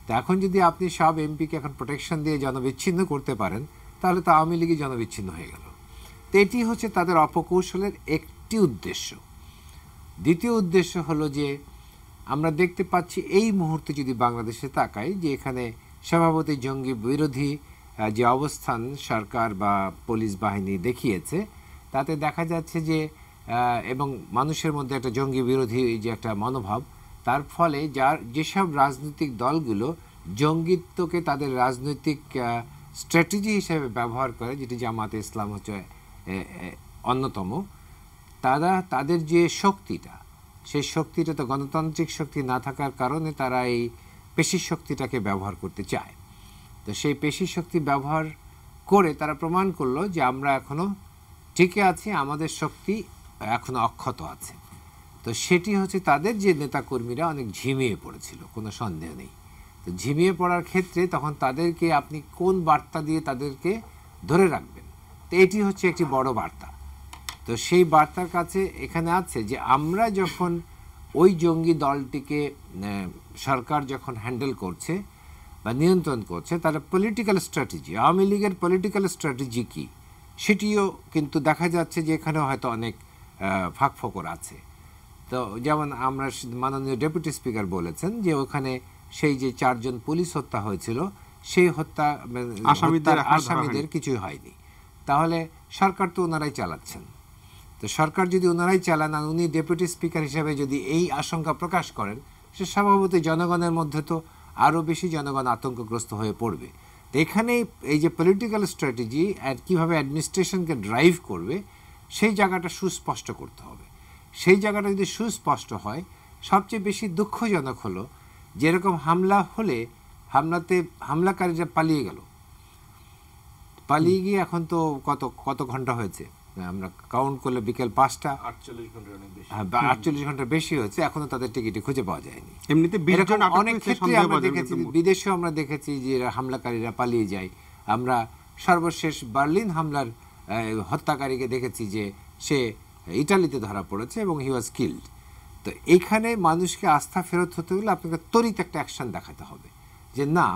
তো এখন যদি আপনি সব এমপিকে এখন প্রোটেকশন দিয়ে জনবিচ্ছিন্ন করতে পারেন, তাহলে তো আওয়ামী লীগই জনবিচ্ছিন্ন হয়ে গেল। তো এটি হচ্ছে তাদের অপকৌশলের একটি উদ্দেশ্য। দ্বিতীয় উদ্দেশ্য হলো যে আমরা দেখতে পাচ্ছি এই মুহূর্তে যদি বাংলাদেশে তাকাই, যে এখানে স্বভাবতই জঙ্গি বিরোধী যে অবস্থান সরকার বা পুলিশ বাহিনী দেখিয়েছে, তাতে দেখা যাচ্ছে যে এবং মানুষের মধ্যে একটা জঙ্গি বিরোধী যে একটা মনোভাব, তার ফলে যেসব রাজনৈতিক দলগুলো জঙ্গিত্বকে তাদের রাজনৈতিক স্ট্র্যাটেজি হিসেবে ব্যবহার করে, যেটি জামাতে ইসলাম হচ্ছে অন্যতম, তাদের যে শক্তিটা, সেই শক্তিটা তো গণতান্ত্রিক শক্তি না থাকার কারণে তারা এই পেশি শক্তিটাকে ব্যবহার করতে চায়। তো সেই পেশি শক্তি ব্যবহার করে তারা প্রমাণ করলো যে আমরা এখনো টিকে আছি, আমাদের শক্তি এখনো অক্ষত আছে। তো সেটি হচ্ছে তাদের যে নেতাকর্মীরা অনেক ঝিমিয়ে পড়েছিল, কোনো সন্দেহ নেই। তো ঝিমিয়ে পড়ার ক্ষেত্রে তখন তাদেরকে আপনি কোন বার্তা দিয়ে তাদেরকে ধরে রাখবেন, তো এটি হচ্ছে একটি বড় বার্তা। তো সেই বার্তার কাছে এখানে আছে যে আমরা যখন ওই জঙ্গি দলটিকে সরকার যখন হ্যান্ডেল করছে বা নিয়ন্ত্রণ করছে, তারা পলিটিক্যাল স্ট্র্যাটেজি, আওয়ামী লীগের পলিটিক্যাল স্ট্র্যাটেজি কী সেটিও কিন্তু দেখা যাচ্ছে যে এখানেও হয়তো অনেক ফাঁকফোকর আছে। তো যেমন আমরা মাননীয় ডেপুটি স্পিকার বলেছেন যে ওখানে সেই যে 4 জন পুলিশ হত্যা হয়েছিল, সেই আসামিদের কিছুই হয়নি। তাহলে সরকার তো ওনারাই চালাচ্ছেন। তো সরকার যদি ওনারাই চালান আর উনি ডেপুটি স্পিকার হিসাবে যদি এই আশঙ্কা প্রকাশ করেন, সে স্বভাবতই জনগণের মধ্যে তো আরও বেশি জনগণ আতঙ্কগ্রস্ত হয়ে পড়বে। তো এখানে এই যে পলিটিক্যাল স্ট্র্যাটেজি কীভাবে অ্যাডমিনিস্ট্রেশনকে ড্রাইভ করবে, সেই জায়গাটা সুস্পষ্ট করতে হবে। সেই জায়গাটা যদি সুস্পষ্ট হয়, সবচেয়ে বেশি দুঃখজনক হলো যেরকম হামলা হলে হামলাকারীরা পালিয়ে গেল, পালিয়ে গিয়ে এখন তো কত ঘন্টা হয়েছে, আমরা কাউন্ট করলে বিকেল 5টা, 48 ঘন্টার বেশি হয়েছে, এখনো তাদের টিকিটই খুঁজে পাওয়া যায়নি। এমনিতে অনেক ক্ষেত্রে আমরা দেখেছি, বিদেশেও আমরা দেখেছি যে হামলাকারীরা পালিয়ে যায়। আমরা সর্বশেষ বার্লিন হামলার হত্যাকারীকে দেখেছি যে সে ইটালিতে ধরা পড়েছে এবং হি ওয়াজ কিল্ড। তো এইখানে মানুষকে আস্থা ফেরত হতে হলে আপনাকে ত্বরিত একটা অ্যাকশন দেখাতে হবে যে না,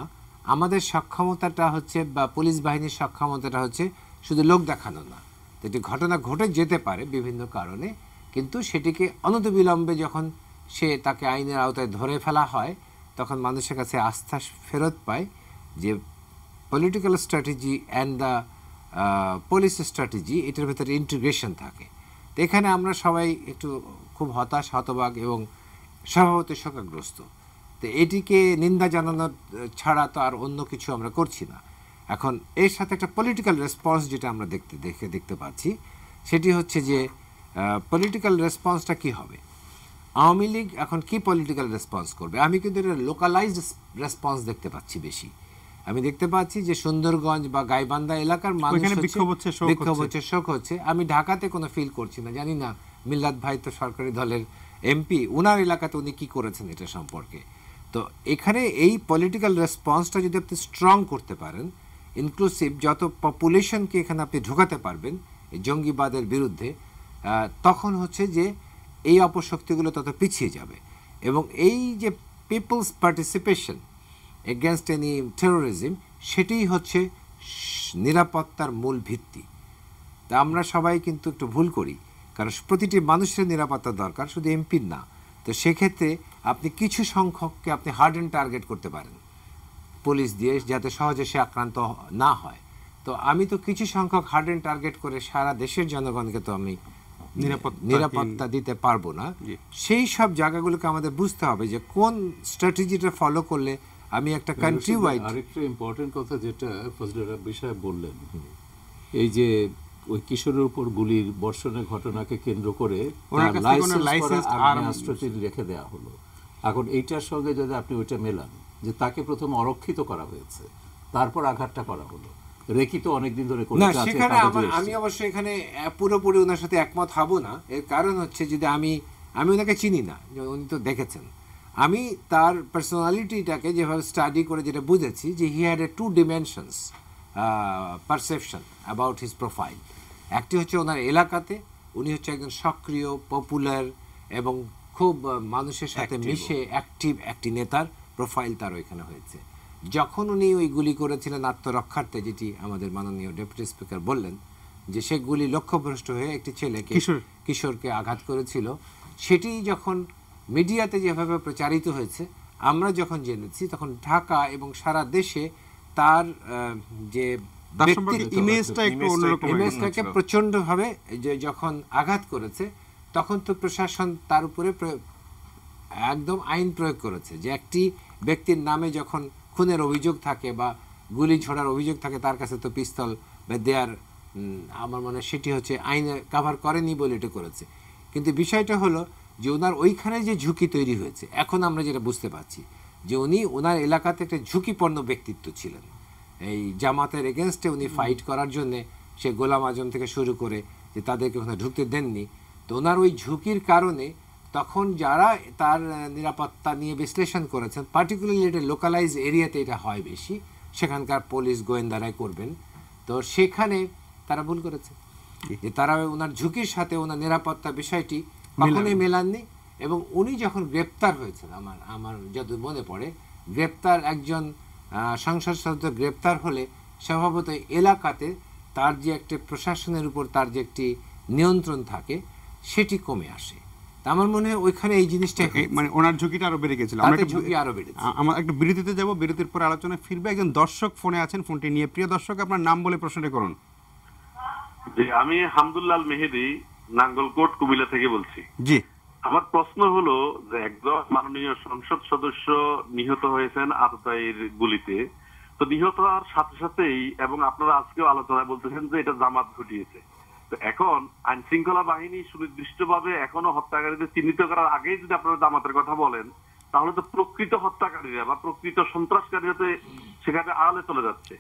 আমাদের সক্ষমতাটা হচ্ছে বা পুলিশ বাহিনীর সক্ষমতাটা হচ্ছে শুধু লোক দেখানো না। তো এটি ঘটনা ঘটে যেতে পারে বিভিন্ন কারণে, কিন্তু সেটিকে অনতিবিলম্বে যখন তাকে আইনের আওতায় ধরে ফেলা হয়, তখন মানুষের কাছে আস্থা ফেরত পায় যে political strategy and the police strategy, এটার ভেতরে ইন্টিগ্রেশন থাকে। তো এখানে আমরা সবাই একটু খুব হতাশ, হতবাক এবং স্বভাবতই শোকাগ্রস্ত। তো এটিকে নিন্দা জানানোর ছাড়া তো আর অন্য কিছু আমরা করছি না। এখন এর সাথে একটা পলিটিক্যাল রেসপন্স যেটা আমরা দেখতে পাচ্ছি, সেটি হচ্ছে যে পলিটিক্যাল রেসপন্সটা কি হবে। আওয়ামী লীগ এখন কি পলিটিক্যাল রেসপন্স করবে? আমি কিন্তু এটা লোকালাইজড রেসপন্স দেখতে পাচ্ছি বেশি। আমি দেখতে পাচ্ছি যে সুন্দরগঞ্জ বা গাইবান্ধা এলাকার মানুষ বিক্ষোভ হচ্ছে, শোক হচ্ছে। আমি ঢাকাতে কোনো ফিল করছি না। জানি না মিল্লাত ভাই তো সরকারি দলের এমপি, ওনার এলাকাতে উনি কি করেছেন এটা সম্পর্কে। তো এখানে এই পলিটিক্যাল রেসপন্সটা যদি আপনি স্ট্রং করতে পারেন, ইনক্লুসিভ যত পপুলেশনকে এখানে আপনি ঢোকাতে পারবেন এই জঙ্গিবাদের বিরুদ্ধে, তখন হচ্ছে যে এই অপশক্তিগুলো তত পিছিয়ে যাবে। এবং এই যে people's participation against any terrorism, সেটিই হচ্ছে নিরাপত্তার মূল ভিত্তি। তা আমরা সবাই কিন্তু একটু ভুল করি, কারণ প্রতিটি মানুষের নিরাপত্তা দরকার, শুধু এমপির না। তো সেক্ষেত্রে আপনি কিছু সংখ্যককে আপনি হার্ড অ্যান্ড টার্গেট করতে পারেন পুলিশ দিয়ে, যাতে সহজে সে আক্রান্ত না হয়। তো আমি তো কিছু সংখ্যক হার্ড অ্যান্ড টার্গেট করে সারা দেশের জনগণকে তো আমি নিরাপত্তা দিতে পারবো না। সেই সব জায়গাগুলোকে আমাদের বুঝতে হবে যে কোন স্ট্র্যাটেজিটা ফলো করলে আমি একটা কান্ট্রি ওয়াইড। আরেকটা ইম্পর্টেন্ট কথা যেটা ফজলুর রাব্বি সাহেব বললেন, এই যে ওই কিশোরের উপর গুলির বর্ষণের ঘটনাকে কেন্দ্র করে লাইসেন্স রেখে দেওয়া হলো। এখন এইটার সঙ্গে যদি আপনি ওইটা মেলান, যে তাকে প্রথম অরক্ষিত করা হয়েছে, তারপর আঘাতটা করা হলো। রেকি তো অনেকদিন ধরে না, করেছে, আছে, সেখানে কাগজে আমি এসেছে। অবশ্যই এখানে পুরোপুরি ওনার সাথে একমত হব না। এর কারণ হচ্ছে, যদি আমি ওনাকে চিনি না, উনি তো দেখেছেন, আমি তার পার্সোনালিটিটাকে যেভাবে স্টাডি করে যেটা বুঝেছি, যে he had a 2 dimensions perception about his profile. একটি হচ্ছে ওনার এলাকাতে উনি হচ্ছে একজন সক্রিয়, পপুলার এবং খুব মানুষের সাথে মিশে অ্যাক্টিভ একটি নেতার প্রোফাইল তার ওইখানে হয়েছে। যখন উনি ওই গুলি করেছিলেন আত্মরক্ষার্থে, যেটি আমাদের মাননীয় ডেপুটি স্পিকার বললেন, যে সে গুলি লক্ষ্যভ্রষ্ট হয়ে একটি ছেলেকে, কিশোরকে আঘাত করেছিল, সেটি যখন মিডিয়াতে যেভাবে প্রচারিত হয়েছে, আমরা যখন জেনেছি, তখন ঢাকা এবং সারা দেশে তার যে ইমেজটাকে প্রচন্ডভাবে যখন আঘাত করেছে, তখন তো প্রশাসন তার উপরে একদম আইন প্রয়োগ করেছে, যে একটি ব্যক্তির নামে যখন খুনের অভিযোগ থাকে বা গুলি ছোড়ার অভিযোগ থাকে, তার কাছে তো পিস্তল বা দেয়ার, আমার মনে হয় সেটি হচ্ছে আইনে কাভার করেনি বলে এটা করেছে। কিন্তু বিষয়টা হলো যে ওনার ওইখানে যে ঝুঁকি তৈরি হয়েছে, এখন আমরা যেটা বুঝতে পারছি, যে উনি ওনার এলাকাতে একটা ঝুঁকিপূর্ণ ব্যক্তিত্ব ছিলেন। এই জামাতের এগেনস্টে উনি ফাইট করার জন্যে, সে গোলাম আজম থেকে শুরু করে যে তাদেরকে ওখানে ঢুকতে দেননি। তো ওনার ওই ঝুঁকির কারণে তখন যারা তার নিরাপত্তা নিয়ে বিশ্লেষণ করেছেন, পার্টিকুলারলি এটা লোকালাইজ এরিয়াতে এটা হয় বেশি, সেখানকার পুলিশ গোয়েন্দারাই করবেন, তো সেখানে তারা ভুল করেছে, যে তারা ওনার ঝুঁকির সাথে ওনার নিরাপত্তা বিষয়টি কখনোই মেলাননি। এবং উনি যখন গ্রেপ্তার হয়েছেন, আমার যত মনে পড়ে, গ্রেপ্তার একজন সংসদ সদস্য গ্রেপ্তার হলে স্বভাবত এলাকাতে তার যে একটা প্রশাসনের উপর তার যে একটি নিয়ন্ত্রণ থাকে, সেটি কমে আসে। আমার মনে হয় ওইখানে এই জিনিসটা, মানে ওনার ঝুঁকিটা আরো বেড়ে গেছিল। আমরা একটু বিরতিতে যাব, বিরতির পরে আলোচনায় ফিরবে। একজন দর্শক ফোনে আছেন, ফোনটি নিয়ে। প্রিয় দর্শক, আপনার নাম বলে প্রশ্নটি করুন। জি, আমি হামদুল্লাহ মেহেদি, নাঙ্গলকোট, কুমিল্লা থেকে বলছি। জি, আমার প্রশ্ন হলো যে একজন মাননীয় সংসদ সদস্য নিহত হয়েছেন আততায়ীর গুলিতে, তো নিহত হওয়ার সাথে সাথেই, এবং আপনারা আজকেও আলোচনায় বলতেছেন যে এটা জামাত ঘটিয়েছে, তো এখন আইন শৃঙ্খলা বাহিনী সুনির্দিষ্টভাবে এখনো হত্যাকারীদের চিহ্নিত করার আগেই যদি আপনারা জামাতের কথা বলেন, তাহলে তো প্রকৃত হত্যাকারীরা বা প্রকৃত সন্ত্রাসকারীরা তো সেখানে আড়ালে চলে যাচ্ছে।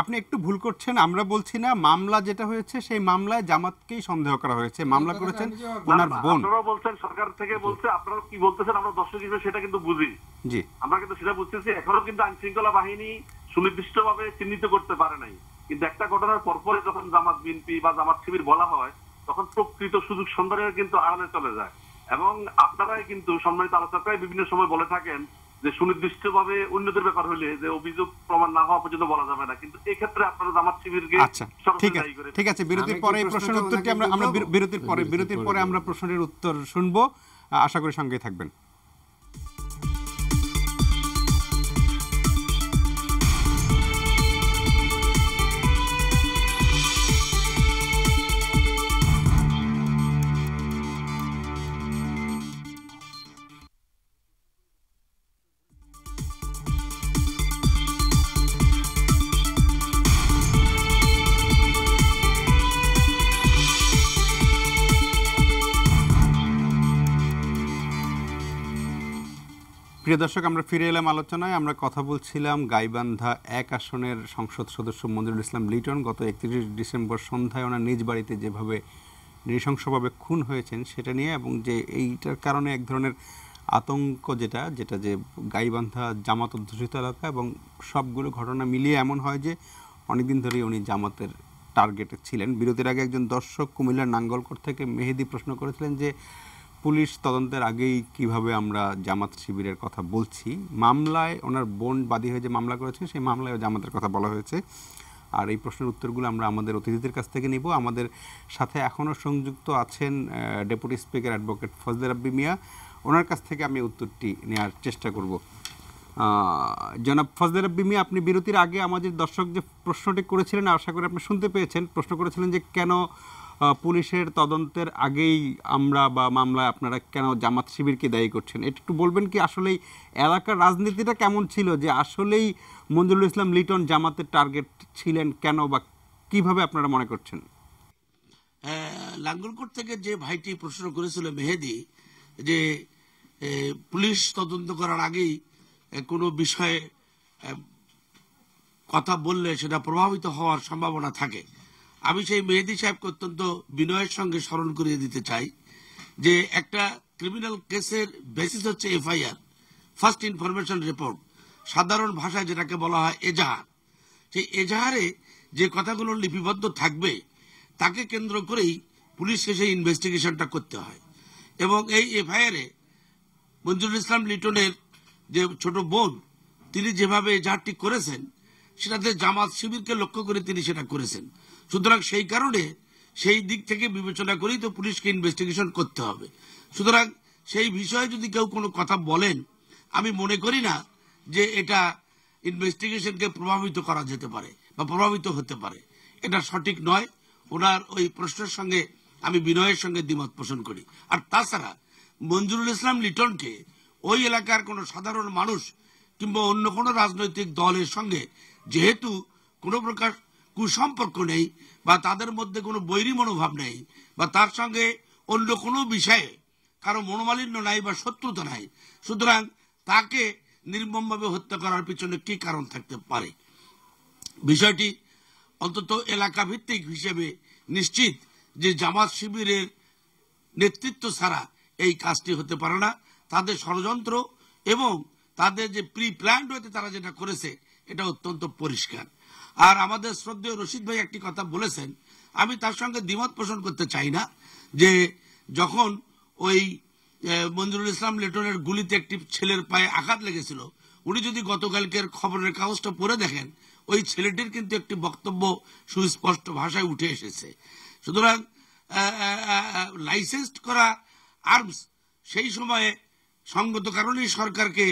আপনি একটু ভুল করছেন। আমরা বলছি না, মামলা যেটা হয়েছে সেই মামলায় জামাতকেই সন্দেহ করা হয়েছে। মামলা করেছেন ওনার বোন। আপনারা বলছেন, সরকার থেকে বলছে, আপনারা কি বলতেছেন আমরা দর্শক হিসেবে সেটা কিন্তু বুঝি। জি, আমরা কিন্তু সেটা বুঝতেছি, এখনো কিন্তু আইন শৃঙ্খলা বাহিনী সুনির্দিষ্টভাবে চিহ্নিত করতে পারে নাই। কিন্তু একটা ঘটনার পরপরে যখন জামাত, বিএনপি বা জামাত শিবির বলা হয়, তখন প্রকৃত সুযোগ সন্ধানের কিন্তু আড়ালে চলে যায়। এবং আপনারাই কিন্তু সম্মানিত আলোচকরাই বিভিন্ন সময় বলে থাকেন যে সুনির্দিষ্টভাবে উন্নতির ব্যাপার হলে যে অভিযোগ প্রমাণ না হওয়া পর্যন্ত বলা যাবে না, কিন্তু এই ক্ষেত্রে আপনারা জামাত শিবিরকে ঠিক আছে। বিরতির পরে এই প্রশ্নের উত্তরটি আমরা বিরতির পরে আমরা প্রশ্নের উত্তর শুনবো। আশা করি সঙ্গেই থাকবেন। প্রিয় দর্শক, আমরা ফিরে এলাম আলোচনায়। আমরা কথা বলছিলাম গাইবান্ধা 1 আসনের সংসদ সদস্য মঞ্জুরুল ইসলাম লিটন গত 31 ডিসেম্বর সন্ধ্যায় ওনার নিজ বাড়িতে যেভাবে নৃশংসভাবে খুন হয়েছেন সেটা নিয়ে, এবং যে এইটার কারণে এক ধরনের আতঙ্ক যেটা যে গাইবান্ধা জামাত অধ্যুষিত এলাকা, এবং সবগুলো ঘটনা মিলিয়ে এমন হয় যে অনেকদিন ধরেই উনি জামাতের টার্গেটে ছিলেন। বিরতির আগে একজন দর্শক কুমিল্লার নাঙ্গলকোট থেকে মেহেদি প্রশ্ন করেছিলেন যে পুলিশ তদন্তের আগেই কিভাবে আমরা জামাত শিবিরের কথা বলছি। মামলায় ওনার বোন বাদী হয়ে যে মামলা করেছেন, সেই মামলায় জামাতের কথা বলা হয়েছে। আর এই প্রশ্নের উত্তরগুলো আমরা আমাদের অতিথিদের কাছ থেকে নিব। আমাদের সাথে এখনও সংযুক্ত আছেন ডেপুটি স্পিকার অ্যাডভোকেট ফজলে রাব্বি মিয়া। ওনার কাছ থেকে আমি উত্তরটি নেওয়ার চেষ্টা করব। জনাব ফজলে রাব্বি মিয়া, আপনি বিরতির আগে আমাদের দর্শক যে প্রশ্নটি করেছিলেন, আশা করি আপনি শুনতে পেয়েছেন। প্রশ্ন করেছিলেন যে কেন পুলিশের তদন্তের আগেই আমরা বা মামলায় আপনারা কেন জামাত শিবিরকে দায়ী করছেন। একটু বলবেন কি আসলেই এলাকার রাজনীতিটা কেমন ছিল, যে আসলেই মঞ্জুরুল ইসলাম লিটন জামাতের টার্গেট ছিলেন কেন, বা কিভাবে আপনারা মনে করছেন? লাঙ্গলকোট থেকে যে ভাইটি প্রশ্ন করেছিল মেহেদি, যে পুলিশ তদন্ত করার আগেই কোনো বিষয়ে কথা বললে সেটা প্রভাবিত হওয়ার সম্ভাবনা থাকে। আমি সেই মেহেদী সাহেবকে অত্যন্ত বিনয়ের সঙ্গে স্মরণ করিয়ে দিতে চাই যে একটা ক্রিমিনাল কেসের বেসিস হচ্ছে এফআইআর, ফার্স্ট ইনফরমেশন রিপোর্ট, সাধারণ ভাষায় যেটাকে বলা হয় এজাহার। সেই এজাহারে যে কথাগুলো লিপিবদ্ধ থাকবে তাকে কেন্দ্র করেই পুলিশকে সেই ইনভেস্টিগেশনটা করতে হয়। এবং এই এফআইআরে মঞ্জুরুল ইসলাম লিটনের যে ছোট বোন তিনি যেভাবে এজাহারটি করেছেন সেটাতে জামাত শিবিরকে লক্ষ্য করে তিনি সেটা করেছেন। সুতরাং সেই কারণে সেই দিক থেকে বিবেচনা করেই তো পুলিশকে ইনভেস্টিগেশন করতে হবে। সুতরাং সেই বিষয়ে যদি কেউ কোনো কথা বলেন, আমি মনে করি না যে এটা ইনভেস্টিগেশনকে প্রভাবিত করা যেতে পারে বা প্রভাবিত হতে পারে। এটা সঠিক নয়। ওনার ওই প্রশ্নের সঙ্গে আমি বিনয়ের সঙ্গে দ্বিমত পোষণ করি। আর তাছাড়া মঞ্জুরুল ইসলাম লিটনকে ওই এলাকার কোনো সাধারণ মানুষ কিংবা অন্য কোনো রাজনৈতিক দলের সঙ্গে যেহেতু কোনো প্রকার কুসম্পর্ক নেই বা তাদের মধ্যে কোনো বৈরী মনোভাব নেই বা তার সঙ্গে অন্য কোনো বিষয়ে কারো মনোমালিন্য নাই বা শত্রুতা নাই, সুতরাং তাকে নির্মমভাবে হত্যা করার পিছনে কি কারণ থাকতে পারে? বিষয়টি অন্তত এলাকা ভিত্তিক হিসেবে নিশ্চিত যে জামাত শিবিরের নেতৃত্ব ছাড়া এই কাজটি হতে পারে না। তাদের ষড়যন্ত্র এবং তাদের যে প্রি প্ল্যান্ড হইতে তারা যেটা করেছে এটা অত্যন্ত পরিষ্কার। আর আমাদের শ্রদ্ধেয় রশিদ ভাই একটি কথা বলেছেন, আমি তার সঙ্গে দ্বিমত পোষণ করতে চাই না, যে যখন ওই মঞ্জুরুল ইসলাম লিটনের গুলিতে একটি ছেলের পায়ে আঘাত লেগেছিল, উনি যদি গতকালকের খবরের কাগজটা পড়ে দেখেন ওই ছেলেটির কিন্তু একটি বক্তব্য সুস্পষ্ট ভাষায় উঠে এসেছে। সুতরাং লাইসেন্সড করা আর্মস সেই সময়ে সঙ্গত কারণেই সরকারকে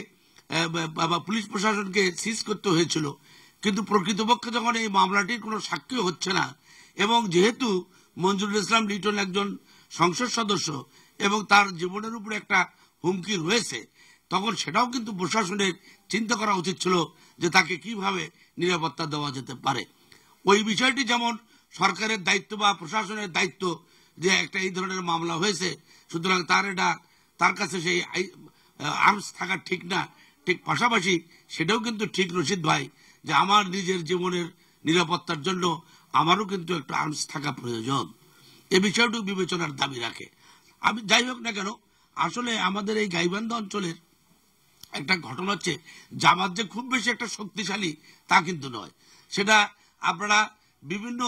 বা পুলিশ প্রশাসনকে সিজ করতে হয়েছিল, কিন্তু প্রকৃতপক্ষে যখন এই মামলাটির কোনো সাক্ষী হচ্ছে না এবং যেহেতু মঞ্জুরুল ইসলাম লিটন একজন সংসদ সদস্য এবং তার জীবনের উপরে একটা হুমকি রয়েছে, তখন সেটাও কিন্তু প্রশাসনের চিন্তা করা উচিত ছিল যে তাকে কিভাবে নিরাপত্তা দেওয়া যেতে পারে। ওই বিষয়টি যেমন সরকারের দায়িত্ব বা প্রশাসনের দায়িত্ব যে একটা এই ধরনের মামলা হয়েছে, সুতরাং তার কাছে সেই আর্মস থাকা ঠিক না, ঠিক পাশাপাশি সেটাও কিন্তু ঠিক রশিদ ভাই যে আমার নিজের জীবনের নিরাপত্তার জন্য আমারও কিন্তু একটা আর্মস থাকা প্রয়োজন। এ বিষয়টিও বিবেচনার দাবি রাখে। আমি যাই হোক না কেন, আসলে আমাদের এই গাইবান্ধা অঞ্চলের একটা ঘটনা হচ্ছে জামাত যে খুব বেশি একটা শক্তিশালী তা কিন্তু নয়। সেটা আপনারা বিভিন্ন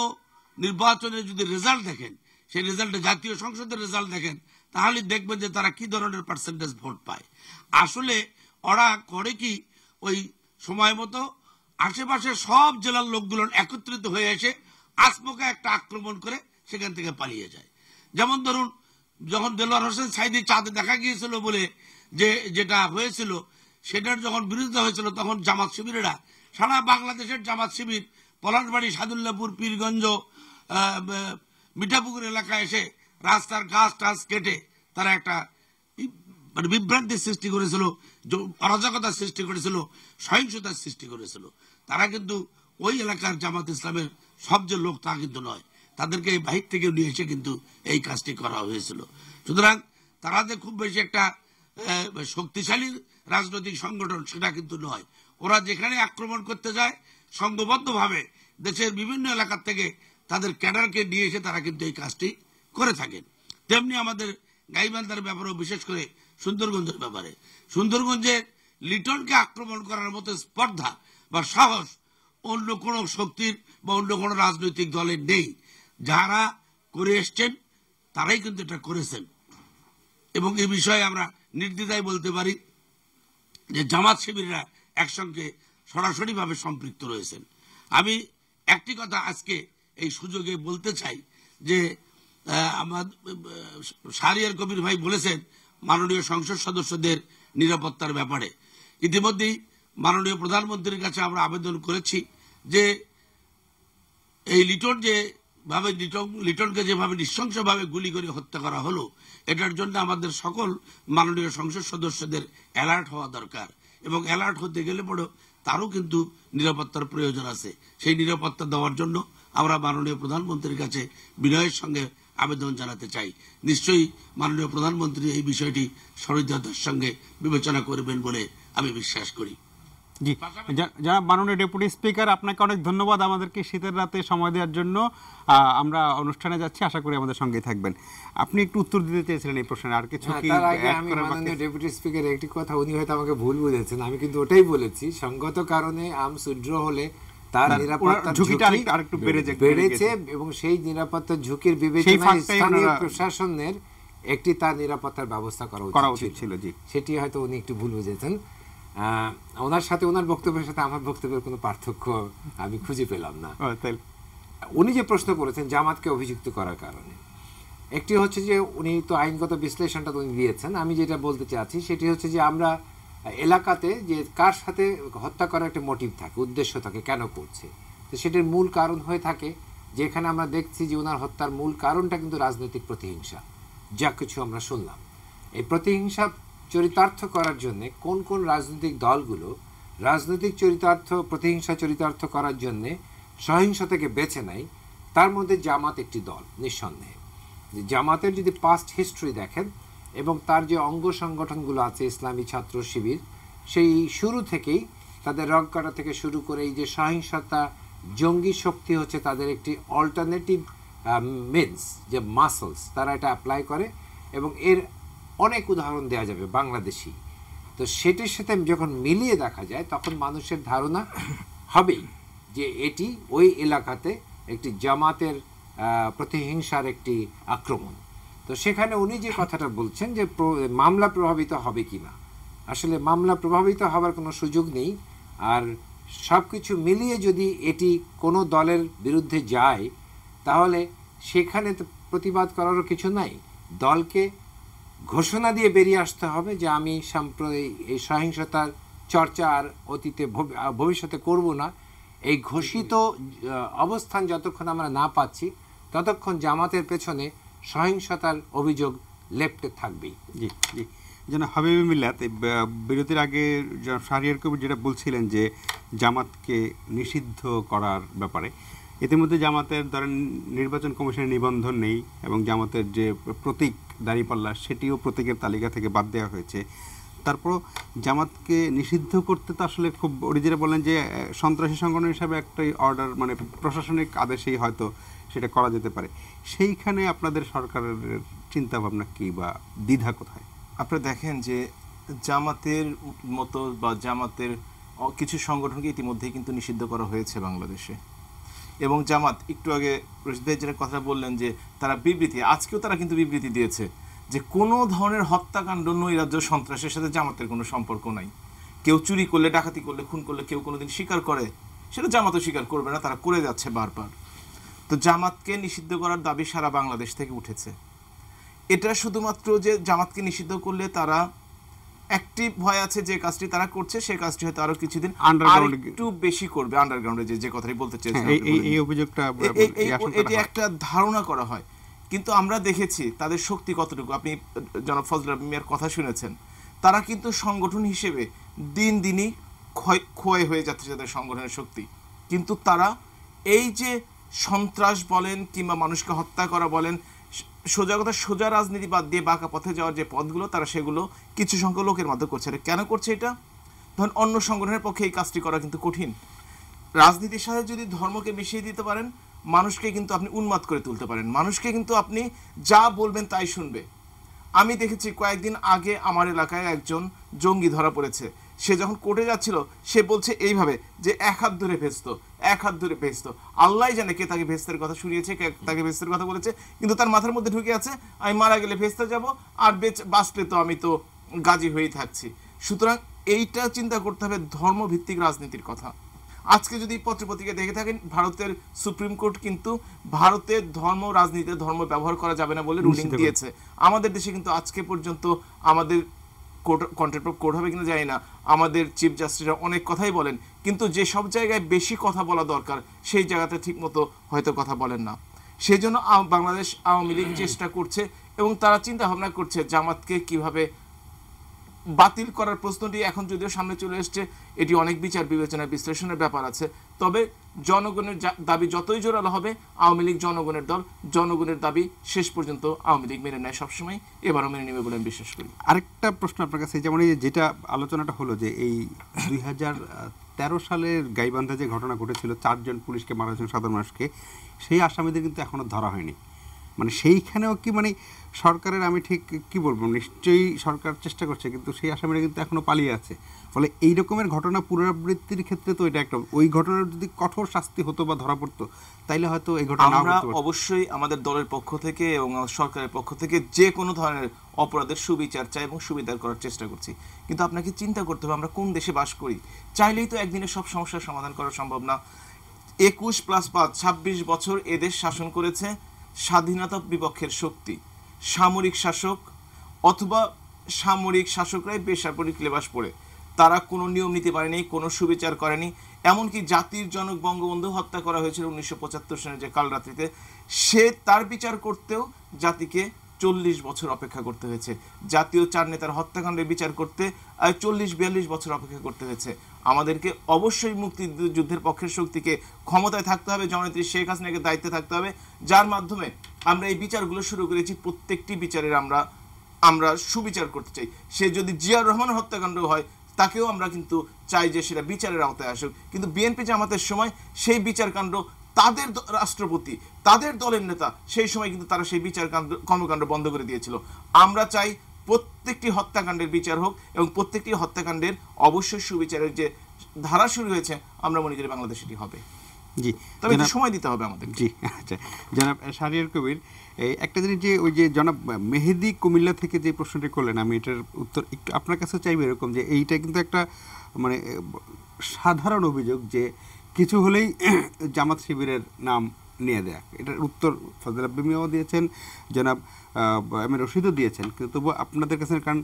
নির্বাচনে যদি রেজাল্ট দেখেন, সেই রেজাল্টে জাতীয় সংসদের রেজাল্ট দেখেন, তাহলে দেখবেন যে তারা কি ধরনের পার্সেন্টেজ ভোট পায়। আসলে ওরা করে কি, ওই সময় মতো আশেপাশে সব জেলার লোকগুলো একত্রিত হয়ে এসে আসমকা একটা আক্রমণ করে সেখান থেকে পালিয়ে যায়। যেমন ধরুন, যখন দেলোয়ার হোসেন সাইদি চাঁদে দেখা গিয়েছিল বলে যেটা হয়েছিল, সেটার যখন বিরোধিতা হয়েছিল, তখন জামাত শিবিরেরা সারা বাংলাদেশের জামাত শিবির পলাশবাড়ি, সাদুল্লাপুর, পীরগঞ্জ, মিঠাপুকুর এলাকায় এসে রাস্তার গাছ টাছ কেটে তারা একটা মানে বিভ্রান্তির সৃষ্টি করেছিল, অরাজকতার সৃষ্টি করেছিল, সহিংসতার সৃষ্টি করেছিল। তারা কিন্তু ওই এলাকার জামাত ইসলামের সব যে লোক তা কিন্তু নয়, তাদেরকে বাহির থেকে নিয়ে এসে কিন্তু এই কাজটি করা হয়েছিল। সুতরাং তারা যে খুব বেশি একটা শক্তিশালী রাজনৈতিক সংগঠন সেটা কিন্তু নয়। ওরা যেখানে আক্রমণ করতে যায় সংঘবদ্ধভাবে দেশের বিভিন্ন এলাকা থেকে তাদের ক্যাডারকে নিয়ে এসে তারা কিন্তু এই কাজটি করে থাকেন। তেমনি আমাদের গাইবান্ধার ব্যাপারেও, বিশেষ করে সুন্দরগঞ্জের ব্যাপারে, সুন্দরগঞ্জে লিটনকে আক্রমণ করার মতো স্পর্ধা বা সাহস অন্য কোনো শক্তির বা অন্য কোনো রাজনৈতিক দলের নেই। যারা করে এসছেন তারাই কিন্তু এটা করেছেন এবং এই বিষয়ে আমরা নির্দ্বিধায় বলতে পারি যে জামাত শিবিররা একসঙ্গে সরাসরিভাবে সম্পৃক্ত রয়েছেন। আমি একটি কথা আজকে এই সুযোগে বলতে চাই যে আমার শাহরিয়ার কবির ভাই বলেছেন মাননীয় সংসদ সদস্যদের নিরাপত্তার ব্যাপারে। ইতিমধ্যেই মাননীয় প্রধানমন্ত্রীর কাছে আমরা আবেদন করেছি যে এই লিটনকে যেভাবে নৃশংসভাবে গুলি করে হত্যা করা হলো, এটার জন্য আমাদের সকল মাননীয় সংসদ সদস্যদের অ্যালার্ট হওয়া দরকার এবং অ্যালার্ট হতে গেলে পরে তারও কিন্তু নিরাপত্তার প্রয়োজন আছে। সেই নিরাপত্তা দেওয়ার জন্য আমরা মাননীয় প্রধানমন্ত্রীর কাছে বিনয়ের সঙ্গে আবেদন জানাতে চাই। নিশ্চয়ই মাননীয় প্রধানমন্ত্রী এই বিষয়টি সহৃদয়তার সঙ্গে বিবেচনা করবেন বলে আমি বিশ্বাস করি। জি, যারা মাননীয় ডেপুটি স্পিকার, আপনাকে অনেক ধন্যবাদ আমাদেরকে শীতের রাতে সময় দেওয়ার জন্য। আমরা অনুষ্ঠানে যাচ্ছি, আশা করি আমাদের সঙ্গেই থাকবেন। আপনি একটু উত্তর দিতে চেয়েছিলেন এই প্রশ্নের, আর কিছু কি? তার আগে আমি মাননীয় ডেপুটি স্পিকার একটি কথা, উনি হয়তো আমাকে ভুল বুঝেছেন, আমি কিন্তু ওটাই বলেছি, সঙ্গত কারণে আম উজ্র হলে তার নিরাপত্তার ঝুঁকিটা আরেকটু বেড়েছে এবং সেই নিরাপত্তার ঝুঁকির বিবেচনায় স্থানীয় প্রশাসনের একটি তার নিরাপত্তার ব্যবস্থা করা উচিত ছিল। জি, সেটি হয়তো উনি একটু ভুল বুঝেছেন। ওনার সাথে, ওনার বক্তব্যের সাথে আমার বক্তব্যের কোনো পার্থক্য আমি খুঁজে পেলাম না। উনি যে প্রশ্ন করেছেন জামাতকে অভিযুক্ত করার কারণে, একটি হচ্ছে যে উনি তো আইনগত বিশ্লেষণটা উনি দিয়েছেন, আমি যেটা বলতে চাচ্ছি সেটি হচ্ছে যে আমরা এলাকাতে যে কার সাথে হত্যা করার একটা মোটিভ থাকে, উদ্দেশ্য থাকে, কেন করছে, তো সেটার মূল কারণ হয়ে থাকে যেখানে আমরা দেখছি যে ওনার হত্যার মূল কারণটা কিন্তু রাজনৈতিক প্রতিহিংসা। যা কিছু আমরা শুনলাম, এই প্রতিহিংসা চরিতার্থ করার জন্য কোন কোন রাজনৈতিক দলগুলো রাজনৈতিক প্রতিহিংসা চরিতার্থ করার জন্য সহিংসতাকে বেছে নেয়, তার মধ্যে জামাত একটি দল নিঃসন্দেহে। জামাতের যদি পাস্ট হিস্ট্রি দেখেন এবং তার যে অঙ্গ সংগঠনগুলো আছে, ইসলামী ছাত্র শিবির, সেই শুরু থেকেই তাদের রগ কাটা থেকে শুরু করে এই যে সহিংসতা, জঙ্গি শক্তি হচ্ছে তাদের একটি অল্টারনেটিভ মিনস, যে মাসলস, তারা এটা অ্যাপ্লাই করে এবং এর অনেক উদাহরণ দেওয়া যাবে বাংলাদেশি। তো সেটির সাথে যখন মিলিয়ে দেখা যায় তখন মানুষের ধারণা হবেই যে এটি ওই এলাকাতে একটি জামাতের প্রতিহিংসার একটি আক্রমণ। তো সেখানে উনি যে কথাটা বলছেন যে মামলা প্রভাবিত হবে কিনা, আসলে মামলা প্রভাবিত হবার কোনো সুযোগ নেই। আর সব কিছু মিলিয়ে যদি এটি কোনো দলের বিরুদ্ধে যায় তাহলে সেখানে তো প্রতিবাদ করারও কিছু নাই। দলকে ঘোষণা দিয়ে বেরিয়ে আসতে হবে যে আমি এই সহিংসতার চর্চা আর অতীতে ভবিষ্যতে করব না। এই ঘোষিত অবস্থান যতক্ষণ আমরা না পাচ্ছি ততক্ষণ জামাতের পেছনে সহিংসতার অভিযোগ লেপ্টে থাকবেই। জি জি, যেন হাবিব মিল্লাত বিরতির আগে শাহরিয়ার কবির যেটা বলছিলেন যে জামাতকে নিষিদ্ধ করার ব্যাপারে, ইতিমধ্যে জামাতের ধরেন নির্বাচন কমিশনের নিবন্ধন নেই এবং জামাতের যে প্রতীক দাঁড়িপাল্লা সেটিও প্রতীকের তালিকা থেকে বাদ দেওয়া হয়েছে। তারপর জামাতকে নিষিদ্ধ করতে তো আসলে খুব যেটা বললেন যে সন্ত্রাসী সংগঠন হিসাবে একটা অর্ডার, মানে প্রশাসনিক আদেশেই হয়তো সেটা করা যেতে পারে। সেইখানে আপনাদের সরকারের চিন্তা ভাবনা কি বা দ্বিধা কোথায়? আপনারা দেখেন যে জামাতের মতো বা জামাতের কিছু সংগঠনকে ইতিমধ্যেই কিন্তু নিষিদ্ধ করা হয়েছে বাংলাদেশে। এবং জামাত একটু আগে রশিদ ভাই যেটা কথা বললেন যে তারা বিবৃতি, আজকেও তারা কিন্তু বিবৃতি দিয়েছে যে কোনো ধরনের হত্যাকাণ্ড, নৈরাজ্য, সন্ত্রাসের সাথে জামাতের কোনো সম্পর্ক নাই। কেউ চুরি করলে, ডাকাতি করলে, খুন করলে কেউ কোনোদিন স্বীকার করে, সেটা জামাতও স্বীকার করবে না, তারা করে যাচ্ছে বারবার। তো জামাতকে নিষিদ্ধ করার দাবি সারা বাংলাদেশ থেকে উঠেছে। এটা শুধুমাত্র যে জামাতকে নিষিদ্ধ করলে তারা একটি ভয় আছে, যে কাজটি তারা করছে সেই কাজটি হয়তো আরো কিছুদিন একটু বেশি করবে, আন্ডারগ্রাউন্ডে যে কথাই বলতে চাইছেন এই অভিযোগটা, এটি একটা ধারণা করা হয়। কিন্তু আমরা দেখেছি তাদের শক্তি কতটুকু। আপনি জনাব ফজল মিয়ার কথা শুনেছেন, তারা কিন্তু সংগঠন হিসেবে দিন দিনই ক্ষয় হয়ে যাচ্ছে তাদের সংগঠনের শক্তি। কিন্তু তারা এই যে সন্ত্রাস বলেন কিংবা মানুষকে হত্যা করা বলেন, সোজা রাজনীতি বাদ দিয়ে বাঁকা পথে যাওয়ার যে পথগুলো, তারা সেগুলো কিছু সংখ্যক লোকের মাধ্যমে করছে। কেন করছে এটা? ধরুন অন্য সংগঠনের পক্ষে এই কাজটি করা কিন্তু কঠিন। রাজনীতির সাথে যদি ধর্মকে মিশিয়ে দিতে পারেন, মানুষকে কিন্তু আপনি উন্মাদ করে তুলতে পারেন, মানুষকে কিন্তু আপনি যা বলবেন তাই শুনবে। আমি দেখেছি কয়েকদিন আগে আমার এলাকায় একজন জঙ্গি ধরা পড়েছে। সে যখন কোর্টে যাচ্ছিল সে বলছে এইভাবে যে এক হাত ধরে ভেস্ত, আল্লাহ জানে কে তাকে ভেস্তের কথা শুনিয়েছে, কে তাকে ভেস্তের কথা বলেছে, কিন্তু তার মাথার মধ্যে ঢুকে আছে আমি মারা গেলে ভেস্তে যাব, আর বাঁচলে তো আমি তো গাজী হয়েই থাকছি। সুতরাং এইটা চিন্তা করতে হবে ধর্মভিত্তিক রাজনীতির কথা। আজকে যদি পত্রপত্রিকা দেখে থাকেন, ভারতের সুপ্রিম কোর্ট কিন্তু ভারতের ধর্ম রাজনীতিতে ধর্ম ব্যবহার করা যাবে না বলে রুলিং দিয়েছে। আমাদের দেশে কিন্তু আজকে পর্যন্ত আমাদের কন্টেম্প্ট অফ কোর্ট হবে কিনা জানি না, আমাদের চিফ জাস্টিসরা অনেক কথাই বলেন, কিন্তু যে সব জায়গায় বেশি কথা বলা দরকার সেই জায়গাতে ঠিক মতো হয়তো কথা বলেন না। সেই জন্য বাংলাদেশ আওয়ামী লীগ চেষ্টা করছে এবং তারা চিন্তা ভাবনা করছে জামাতকে কিভাবে বাতিল করার প্রশ্নটি এখন যদিও সামনে চলে এসছে, এটি অনেক বিচার বিবেচনা বিশ্লেষণের ব্যাপার আছে। তবে জনগণের দাবি যতই জোরালো হবে, আওয়ামী লীগ জনগণের দল, জনগণের দাবি শেষ পর্যন্ত আওয়ামী লীগ মেনে নেয় সবসময়, এবারও মেনে নেবে বলে আমি বিশ্বাস করি। আরেকটা প্রশ্ন আপনার কাছে, যেমন এই যেটা আলোচনাটা হলো যে এই 2013 সালের গাইবান্ধা যে ঘটনা ঘটেছিল, 4 জন পুলিশকে মারা হয়েছিল, সাধারণ মানুষকে, সেই আসামিদের কিন্তু এখনো ধরা হয়নি। মানে সেইখানেও কি মানে সরকারের, আমি ঠিক কি বলবো, নিশ্চয়ই সরকার চেষ্টা করছে, কিন্তু সেই আসামিরা কিন্তু এখনো পালিয়ে আছে। ফলে এই রকমের ঘটনা পুনরাবৃত্তির ক্ষেত্রে তো এটা একটা, ওই ঘটনার যদি কঠোর শাস্তি হতো বা ধরা পড়তো, তাইলে হয়তো এই ঘটনা আমরা অবশ্যই আমাদের দলের পক্ষ থেকে এবং সরকারের পক্ষ থেকে যে কোনো ধরনের অপরাধের সুবিচার চাই এবং সুবিধার করার চেষ্টা করছি। কিন্তু আপনাকে চিন্তা করতে হবে আমরা কোন দেশে বাস করি। চাইলেই তো একদিনে সব সমস্যার সমাধান করা সম্ভব না। 21 + 5 26 বছর এদেশ শাসন করেছে স্বাধীনতা বিপক্ষের শক্তি, সামরিক শাসক অথবা সামরিক শাসকরাই বেসামরিক লেবাস পরে। তারা কোনো নিয়ম নীতি পারেনি, কোনো সুবিচার করেনি। এমনকি জাতির জনক বঙ্গবন্ধু হত্যা করা হয়েছিল 1975 সালে যে কালরাত্রিতে, সে তার বিচার করতেও জাতিকে 40 বছর অপেক্ষা করতে হয়েছে। জাতীয় 4 নেতার হত্যাকাণ্ডের বিচার করতে 40-42 বছর অপেক্ষা করতে হয়েছে। আমাদেরকে অবশ্যই মুক্তিযুদ্ধের পক্ষের শক্তিকে ক্ষমতায় থাকতে হবে, জননেত্রী শেখ হাসিনাকে দায়িত্বে থাকতে হবে, যার মাধ্যমে আমরা এই বিচারগুলো শুরু করেছি। প্রত্যেকটি বিচারের আমরা সুবিচার করতে চাই। সে যদি জিয়াউর রহমানের হত্যাকাণ্ড হয়, তাকেও আমরা কিন্তু চাই যে সেটা বিচারের আওতায় আসুক। কিন্তু বিএনপি জামাতের সময় সেই বিচারকাণ্ড, তাদের রাষ্ট্রপতি, তাদের দলের নেতা, সেই সময় কিন্তু তারা সেই বিচার কর্মকাণ্ড বন্ধ করে দিয়েছিল। আমরা চাই প্রত্যেকটি হত্যাকাণ্ডের বিচার হোক এবং প্রত্যেকটি হত্যাকাণ্ডের অবশ্যই সুবিচারের যে ধারা শুরু হয়েছে, আমরা মনে করি বাংলাদেশ এটি হবে। জি, তবে একটু সময় দিতে হবে আমাদের। জি, আচ্ছা জনাব শাহরিয়ার কবির, একটা জিনিস যে ওই যে জনাব মেহেদি কুমিল্লা থেকে যে প্রশ্নটি করলেন, আমি এটার উত্তর একটু আপনার কাছে চাইবো এরকম, যে এইটা কিন্তু একটা মানে সাধারণ অভিযোগ যে কিছু হলেই জামাত শিবিরের নাম নিয়ে দেয়া। এটার উত্তর ফজল আব্বামিও দিয়েছেন, জনাব এম এ রশিদও দিয়েছেন, কিন্তু তবু আপনাদের কাছে, কারণ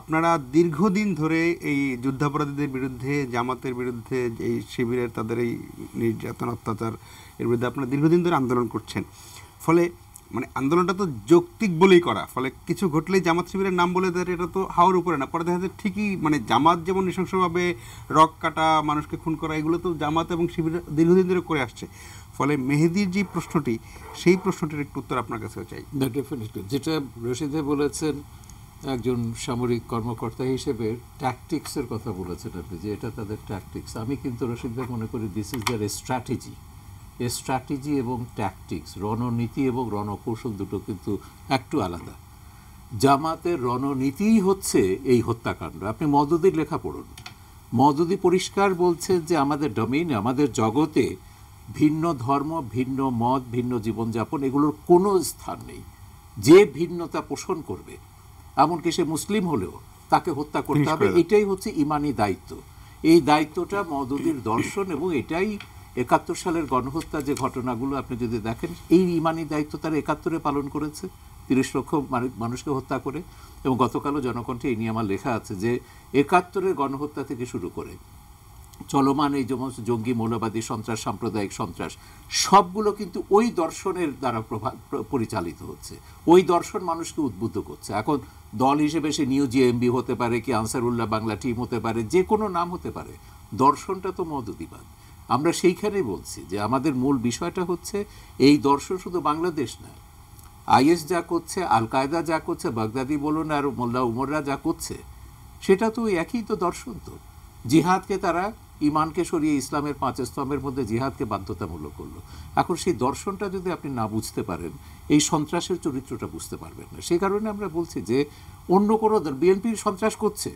আপনারা দীর্ঘদিন ধরে এই যুদ্ধাপরাধীদের বিরুদ্ধে, জামাতের বিরুদ্ধে, এই শিবিরের তাদের এই নির্যাতন অত্যাচার এর বিরুদ্ধে আপনারা দীর্ঘদিন ধরে আন্দোলন করছেন। ফলে মানে আন্দোলনটা তো যৌক্তিক বলেই করা, ফলে কিছু ঘটলেই জামাত শিবিরের নাম বলে দেয়, এটা তো হাওয়ার উপরে না। পরে দেখা যায় ঠিকই মানে জামাত যেমন নৃশংসভাবে রক কাটা, মানুষকে খুন করা, এগুলো তো জামাত এবং শিবির দীর্ঘদিন ধরে করে আসছে। ফলে মেহেদির যে প্রশ্নটি, সেই প্রশ্নটির একটু উত্তর আপনার কাছেও চাই। ডেফিনেটলি যেটা রশিদে বলেছেন, একজন সামরিক কর্মকর্তা হিসেবে ট্যাকটিক্সের কথা বলেছেন আপনি, যে এটা তাদের ট্যাকটিক্স। আমি কিন্তু রশিদ ভাই মনে করি this is their strategy. Strategy এবং ট্যাকটিক্স, রণনীতি এবং রণকৌশল দুটো কিন্তু একটু আলাদা। জামাতের রণনীতিই হচ্ছে এই হত্যাকাণ্ড। আপনি মওদুদির লেখা পড়ুন, মওদুদি পরিষ্কার বলছে যে আমাদের ডোমেইনে, আমাদের জগতে ভিন্ন ধর্ম, ভিন্ন মত, ভিন্ন জীবনযাপন, এগুলোর কোনো স্থান নেই। যে ভিন্নতা পোষণ করবে, এমনকি সে মুসলিম হলেও, তাকে হত্যা করতে হবে। এটাই হচ্ছে ইমানি দায়িত্ব। এই দায়িত্বটা মওদুদির দর্শন, এবং এটাই 71 সালের গণহত্যা যে ঘটনাগুলো আপনি যদি দেখেন, এই ইমানি দায়িত্ব তারা 71-এ পালন করেছে, 30 লক্ষ মানুষকে হত্যা করে। এবং গতকালও জনকণ্ঠে এই নিয়ে আমার লেখা আছে যে 71-এর গণহত্যা থেকে শুরু করে চলমান এই যেমন জঙ্গি, মৌলবাদী সন্ত্রাস, সাম্প্রদায়িক সন্ত্রাস, সবগুলো কিন্তু ওই দর্শনের দ্বারা পরিচালিত হচ্ছে। ওই দর্শন মানুষকে উদ্বুদ্ধ করছে। এখন দল হিসেবে সে নিউ জেএমবি হতে পারে, কি আনসারুল্লাহ বাংলা টিম হতে পারে, যে কোনো নাম হতে পারে, দর্শনটা তো মওদুদিবাদ। আমরা সেইখানেই বলছি যে আমাদের মূল বিষয়টা হচ্ছে এই দর্শন শুধু বাংলাদেশ না, আইএস যা করছে, আল কায়দা যা করছে, বাগদাদি বলুন আর মোল্লা উমররা যা করছে, সেটা তো একই তো দর্শন। তো জিহাদকে তারা ইমানকে সরিয়ে ইসলামের 5 স্তম্ভের মধ্যে জিহাদকে বাধ্যতামূলক করলো। এখন সেই দর্শনটা যদি আপনি না বুঝতে পারেন, এই সন্ত্রাসের চরিত্রটা বুঝতে পারবেন না। সেই কারণে আমরা বলছি যে অন্য কোনো বিএনপির সন্ত্রাস করছে,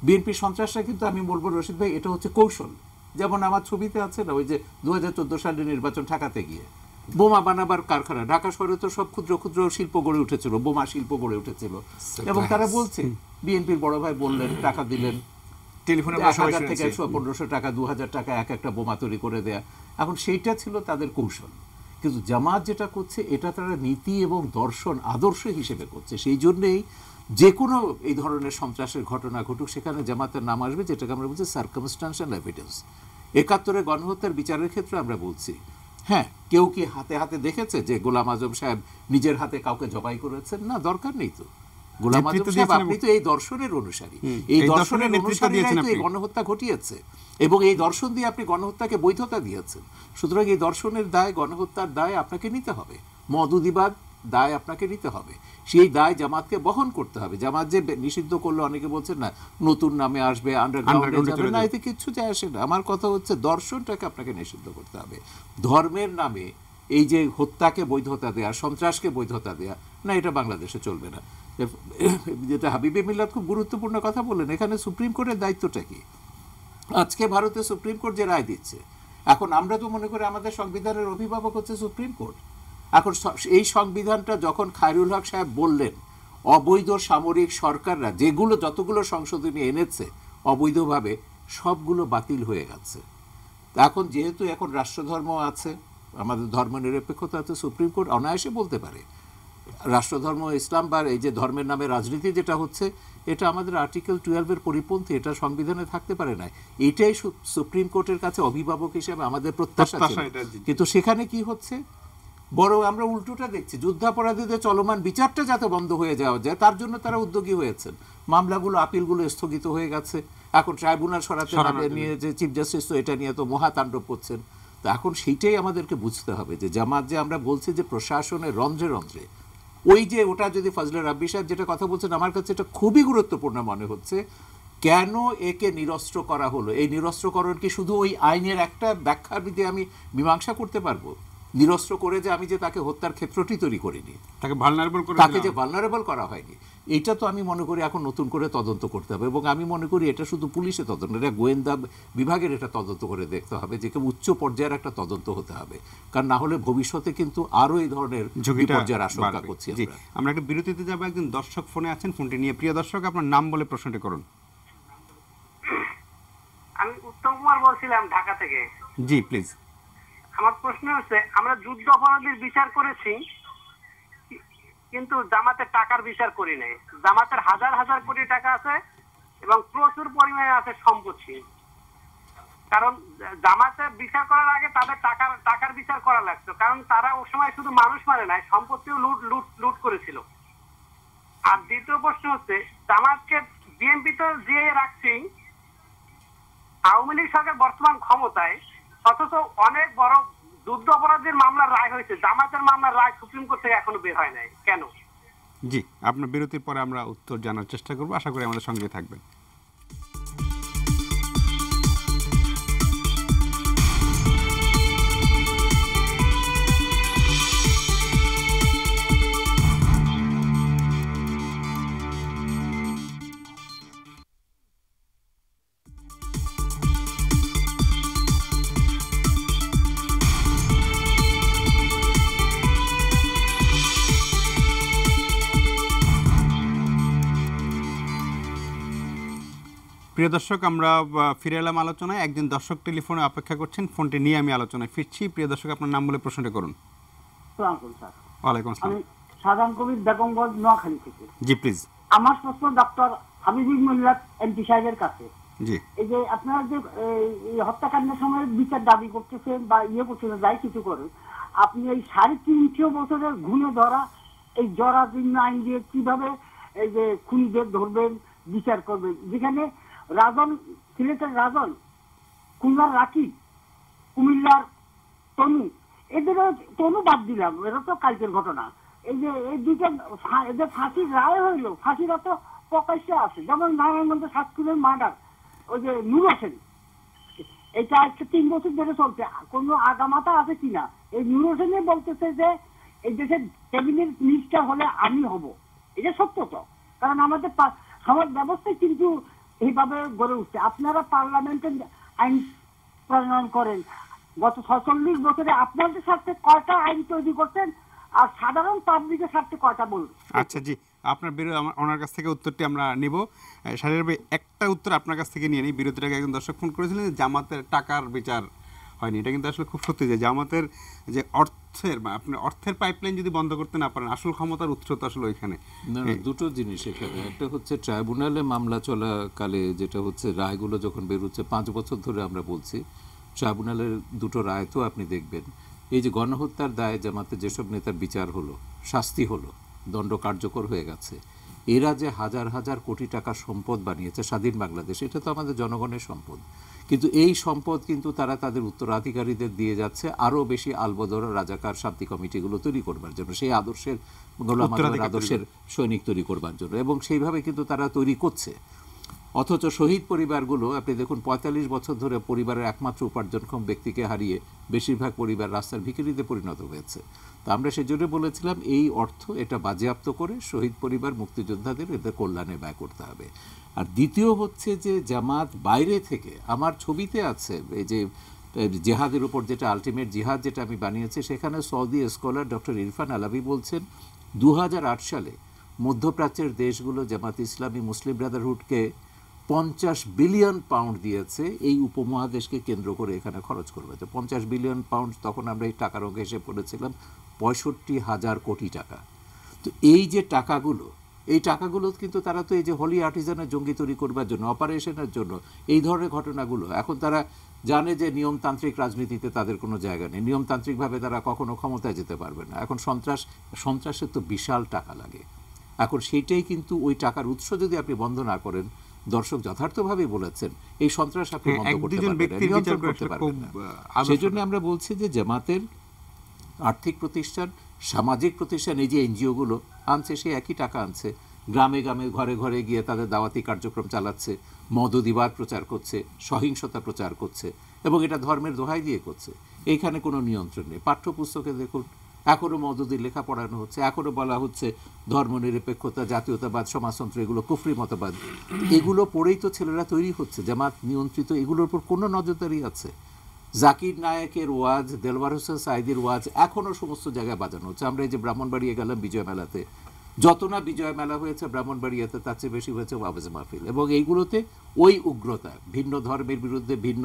বিএনপির সন্ত্রাসটা কিন্তু আমি বলবো রশিদ ভাই, এটা হচ্ছে কৌশল। যেমন আমার ছবিতে আছে না, ওই যে 2014 সালের নির্বাচন ঠেকাতে গিয়ে বোমা বানাবার কারখানা, ঢাকা শহরে তো সব ক্ষুদ্র ক্ষুদ্র শিল্প গড়ে উঠেছিল, বোমা শিল্প গড়ে উঠেছিল। এবং তারা বলছে, বিএনপির বড় ভাই বললেন, টাকা দিলেন, টেলিফোনে 1000 থেকে 100-1500 টাকা, 2000 টাকা এক একটা বোমা তৈরি করে দেয়া। এখন সেইটা ছিল তাদের কৌশল। কিন্তু জামাত যেটা করছে, এটা তারা নীতি এবং দর্শন, আদর্শ হিসেবে করছে। সেই জন্যেই যে কোনো এই ধরনের সন্ত্রাসের ঘটনা ঘটুক, সেখানে জামাতের নাম আসবে, যেটাকে আমরা বলছি সার্কামস্ট্যান্সিয়াল এভিডেন্স। 71-এর গণহত্যার বিচারের ক্ষেত্রে আমরা বলছি, হ্যাঁ, কেউ কি হাতে হাতে দেখেছে যে গোলাম আজম সাহেব নিজের হাতে কাউকে জবাই করেছেন? না, দরকার নেই তো। গোলাম আজম নেতৃত্ব সাহেব দিয়েছেন আপনি তো এই দর্শনের অনুসারী, এই এই দর্শনের দর্শনের নেতৃত্ব অনুসারীরাই দিয়েছেন তো এই আপনি। গণহত্যা ঘটিয়েছে এবং এই দর্শন দিয়ে আপনি গণহত্যাকে বৈধতা দিয়েছেন। সুতরাং এই দর্শনের দায়, গণহত্যার দায় আপনাকে নিতে হবে, মওদুদিবাদ দায় আপনাকে নিতে হবে, সেই দায় জামাতকে বহন করতে হবে। জামাত যে নিষিদ্ধ করলো, অনেকে বলছেন না নতুন নামে আসবে, আন্ডারগ্রাউন্ডে যাবে না, এতে কিচ্ছু যায় আসে না। আমার কথা হচ্ছে দর্শনটাকে আপনাকে নিষিদ্ধ করতে হবে। ধর্মের নামে এই যে হত্যাকে বৈধতা দেয়া, সন্ত্রাসকে বৈধতা দেয়া, না, এটা বাংলাদেশে চলবে না। যেটা হাবিবে মিল্লাত খুব গুরুত্বপূর্ণ কথা বললেন, এখানে সুপ্রিম কোর্টের দায়িত্বটা কি? আজকে ভারতে সুপ্রিম কোর্ট যে রায় দিচ্ছে, এখন আমরা তো মনে করি আমাদের সংবিধানের অভিভাবক হচ্ছে সুপ্রিম কোর্ট। এখন এই সংবিধানটা যখন খায়রুল হক সাহেব বললেন অবৈধ সামরিক সরকাররা যতগুলো সংশোধনী এনেছে অবৈধভাবে, সবগুলো বাতিল হয়ে গেছে। এখন যেহেতু এখন রাষ্ট্রধর্ম আছে, আমাদের ধর্মনিরপেক্ষতা আছে, সুপ্রিম কোর্ট অনায়াসে বলতে পারে রাষ্ট্রধর্ম ইসলাম বা এই যে ধর্মের নামে রাজনীতি যেটা হচ্ছে, এটা আমাদের আর্টিকেল 12-এর পরিপন্থী, এটা সংবিধানে থাকতে পারে না। এটাই সুপ্রিম কোর্টের কাছে অভিভাবক হিসেবে আমাদের প্রত্যাশা ছিল। কিন্তু সেখানে কি হচ্ছে, বরং আমরা উল্টোটা দেখছি, যুদ্ধাপরাধীদের চলমান বিচারটা যাতে বন্ধ হয়ে যাওয়া যায় তার জন্য তারা উদ্যোগী হয়েছেন। মামলাগুলো, আপিলগুলো স্থগিত হয়ে গেছে। এখন ট্রাইব্যুনাল সরাতে নিয়ে যে চিফ জাস্টিস তো এটা নিয়ে তো মহাতাণ্ডব করছেন। তো এখন সেইটাই আমাদেরকে বুঝতে হবে যে জামাত যে আমরা বলছি যে প্রশাসনের রন্ধ্রে রন্ধ্রে, ওই যে ওটা যদি ফজলে রাব্বি সাহেব যেটা কথা বলছেন, আমার কাছে এটা খুবই গুরুত্বপূর্ণ মনে হচ্ছে। কেন একে নিরস্ত্র করা হলো? এই নিরস্ত্রকরণ কি শুধু ওই আইনের একটা ব্যাখ্যা দিয়ে আমি মীমাংসা করতে পারবো? নিরস্ত্র করে যে আমি যে তাকে হত্যার ক্ষেত্রটি তৈরি করিনি, তাকে ভালনারেবল করে, তাকে যে ভালনারেবল করা হয়নি, এটা তো আমি মনে করি এখন নতুন করে তদন্ত করতে হবে। এবং আমি মনে করি এটা শুধু পুলিশে তদন্ত, এটা গোয়েন্দা বিভাগের এটা তদন্ত করে দেখতে হবে, যে কেউ উচ্চ পর্যায়ের একটা তদন্ত হতে হবে। কারণ না হলে ভবিষ্যতে কিন্তু আরো এই ধরনের বিপর্যয়ের আশঙ্কা করছি আমরা একটা বিরতিতে যাবো। একজন দর্শক ফোনে আছেন, ফোনটি নিয়ে। প্রিয় দর্শক, আপনার নাম বলে প্রশ্নটি করুন। আমি উত্তম কুমার বলছিলাম, ঢাকা থেকে। জি, প্লিজ। আমার প্রশ্ন হচ্ছে, আমরা যুদ্ধ অপরাধীর বিচার করেছি, কিন্তু জামাতের টাকার বিচার করি নাই। জামাতের হাজার হাজার কোটি টাকা আছে এবং প্রচুর পরিমাণে আছে সম্পত্তি। কারণ জামাতের বিচার করার আগে তাদের টাকার বিচার করা লাগতো, কারণ তারা ওই সময় শুধু মানুষ মারে নাই, সম্পত্তিও লুট করেছিল। আর দ্বিতীয় প্রশ্ন হচ্ছে, জামাতকে বিএনপি তো দিয়ে রাখছি, আওয়ামী লীগ সরকার বর্তমান ক্ষমতায়, অথচ অনেক বড় যুদ্ধ অপরাধীর মামলার রায় হয়েছে, জামাতের মামলার রায় সুপ্রিম কোর্ট থেকে এখনো বের হয় নাই কেন? জি, আপনার বিরতির পরে আমরা উত্তর জানার চেষ্টা করব। আশা করি আমাদের সঙ্গে থাকবেন। প্রিয় দর্শক, আমরা ফিরে এলাম আলোচনায়। একজন দর্শক টেলিফোনে অপেক্ষা করছেন, ফোনটি নিয়ে আমি আলোচনায় ফিরছি। প্রিয় দর্শক, আপনার নাম বলে প্রশ্নটি করুন। ওয়ালাইকুম আসসালাম। আমি সাধারণ কবির বেগমগঞ্জ, নোয়াখালী থেকে। জি, প্লিজ। আমার প্রশ্ন ডক্টর হাবিবুল মিল্লাত এমপি সাহেবের কাছে। জি। এই যে আপনারা যে হত্যাকাণ্ডের সময় বিচার দাবি করতেছেন বা করতেছেন, যাই কিছু করে, আপনি এই 350 বছরের ঘুণে ধরা এই জরাজীর্ণ আইন দিয়ে কিভাবে এই যে খুনিদের ধরবেন, বিচার করবেন? যেখানে রাজন, সিলেটের রাজন, খুলনার রাকিব, কুমিল্লার তনু, তনু বাদ দিলাম, এটা তো কালকের ঘটনা। এই যে এই দুইটা এদের ফাঁসির রায় হইলো, ফাঁসিরা তো প্রকাশ্যে আছে। যেমন নারায়ণগঞ্জের 7 কিলোর মার্ডার, ওই যে নূর হোসেন, এটা আজকে 3 বছর ধরে চলছে, কোনো আগামাতা আছে কিনা? এই নূর হোসেনে বলতেছে যে এই দেশের ক্যাবিনেট মিনিস্টার হলে আমি হব। এটা সত্য তো, কারণ আমাদের সমাজ ব্যবস্থায় কিন্তু এইভাবে গড়ে উঠছে। আপনারা পার্লামেন্টে আইন প্রণয়ন করেন, গত 46 বছরে আপনাদের স্বার্থে কয়টা আইন তৈরি করছেন, আর সাধারণ পাবলিকের স্বার্থে কয়টা বলুন? আচ্ছা, জি, আপনার ওনার কাছ থেকে উত্তরটি আমরা নেব। শাহরিয়ার ভাই, একটা উত্তর আপনার কাছ থেকে নিয়ে নিই। বিরতির আগে একজন দর্শক ফোন করেছিলেন যে জামাতের টাকার বিচার হয়নি। এটা কিন্তু আসলে খুব সত্যি যে জামাতের যে অর্থের পাইপলাইন যদি বন্ধ করতে না পারেন, আসল ক্ষমতার উৎস তো আসলে ওইখানে। দুটো জিনিস এখানে, একটা হচ্ছে ট্রাইব্যুনালে মামলা চলাকালে যেটা হচ্ছে রায়গুলো যখন বেরোচ্ছে, 5 বছর ধরে আমরা বলছি, ট্রাইব্যুনালের দুটো রায় তো আপনি দেখবেন। এই যে গণহত্যার দায়ে জামাতে যেসব নেতার বিচার হলো, শাস্তি হলো, দণ্ড কার্যকর হয়ে গেছে, এরা যে হাজার হাজার কোটি টাকার সম্পদ বানিয়েছে স্বাধীন বাংলাদেশ, এটা তো আমাদের জনগণের সম্পদ, কিন্তু এই সম্পদ কিন্তু তারা তাদের উত্তরাধিকারীদের দিয়ে যাচ্ছে আরও বেশি আলবদর রাজাকার শান্তি কমিটিগুলো তৈরি করবার জন্য, সেই আদর্শের গোলাম আজমের আদর্শের সৈনিক তৈরি করবার জন্য, এবং সেইভাবে কিন্তু তারা তৈরি করছে। অথচ শহীদ পরিবারগুলো আপনি দেখুন ৪৫ বছর ধরে পরিবারের একমাত্র উপার্জনক্ষম ব্যক্তিকে হারিয়ে বেশিরভাগ পরিবার রাস্তার ভিখিরিতে পরিণত হয়েছে। তা আমরা সেজন্য বলেছিলাম এই অর্থ এটা বাজেয়াপ্ত করে শহীদ পরিবার মুক্তিযোদ্ধাদের এদের কল্যাণে ব্যয় করতে হবে। আর দ্বিতীয় হচ্ছে যে জামাত বাইরে থেকে, আমার ছবিতে আছে এই যে জেহাদের উপর যেটা আলটিমেট জিহাদ যেটা আমি বানিয়েছি, সেখানে সৌদি স্কলার ডক্টর ইরফান আলাবি বলছেন 2008 সালে মধ্যপ্রাচ্যের দেশগুলো জামাত ইসলামী মুসলিম ব্রাদারহুডকে 50 বিলিয়ন পাউন্ড দিয়েছে এই উপমহাদেশকে কেন্দ্র করে এখানে খরচ করবে। তো 50 বিলিয়ন পাউন্ড তখন আমরা এই টাকার অঙ্কে হিসেবে পড়েছিলাম 65,000 কোটি টাকা। তো এই যে টাকাগুলো, এই টাকাগুলো কিন্তু তারা তো এই যে হলি আর্টিজানের জঙ্গি তৈরি করবার জন্য, অপারেশনের জন্য, এই ধরনের ঘটনাগুলো, এখন তারা জানে যে নিয়মতান্ত্রিক রাজনীতিতে তাদের কোনো জায়গা নেই, নিয়মতান্ত্রিকভাবে তারা কখনো ক্ষমতায় যেতে পারবে না। এখন সন্ত্রাসের তো বিশাল টাকা লাগে। এখন সেইটাই কিন্তু ওই টাকার উৎস যদি আপনি বন্ধ না করেন, দর্শক যথার্থভাবে বলেছেন, এই সন্ত্রাস আপনি বন্ধ করতে পারবেন না, নিয়ন্ত্রণ করতে পারবেন না। সেই জন্য আমরা বলছি যে জামাতের আর্থিক প্রতিষ্ঠান, সামাজিক প্রতিষ্ঠান, এই যে এনজিওগুলো আনছে, সেই একই টাকা আনছে, গ্রামে গ্রামে ঘরে ঘরে গিয়ে তাদের দাওয়াতি কার্যক্রম চালাচ্ছে, মদদিবাদ প্রচার করছে, সহিংসতা প্রচার করছে, এবং এটা ধর্মের দোহাই দিয়ে করছে। এইখানে কোনো নিয়ন্ত্রণ নেই। পাঠ্যপুস্তকে দেখুন, এখনও মদদির লেখা পড়ানো হচ্ছে, এখনও বলা হচ্ছে ধর্মনিরপেক্ষতা, জাতীয়তাবাদ, সমাজতন্ত্র, এগুলো কুফরি মতবাদ। এগুলো পড়েই তো ছেলেরা তৈরি হচ্ছে। জামাত নিয়ন্ত্রিত, এগুলোর উপর কোনো নজরদারি আছে? জাকির নায়েকের ওয়াজ, দেলওয়ার হোসেন সাঈদীর ওয়াজ এখনও সমস্ত জায়গায় বাজানো হচ্ছে। আমরা এই যে ব্রাহ্মণবাড়িয়া গেলাম বিজয় মেলাতে, যত না বিজয় মেলা হয়েছে ব্রাহ্মণবাড়িয়াতে, তার চেয়ে বেশি হয়েছে ওয়াজ মাহফিল, এবং এইগুলোতে ওই উগ্রতা, ভিন্ন ধর্মের বিরুদ্ধে, ভিন্ন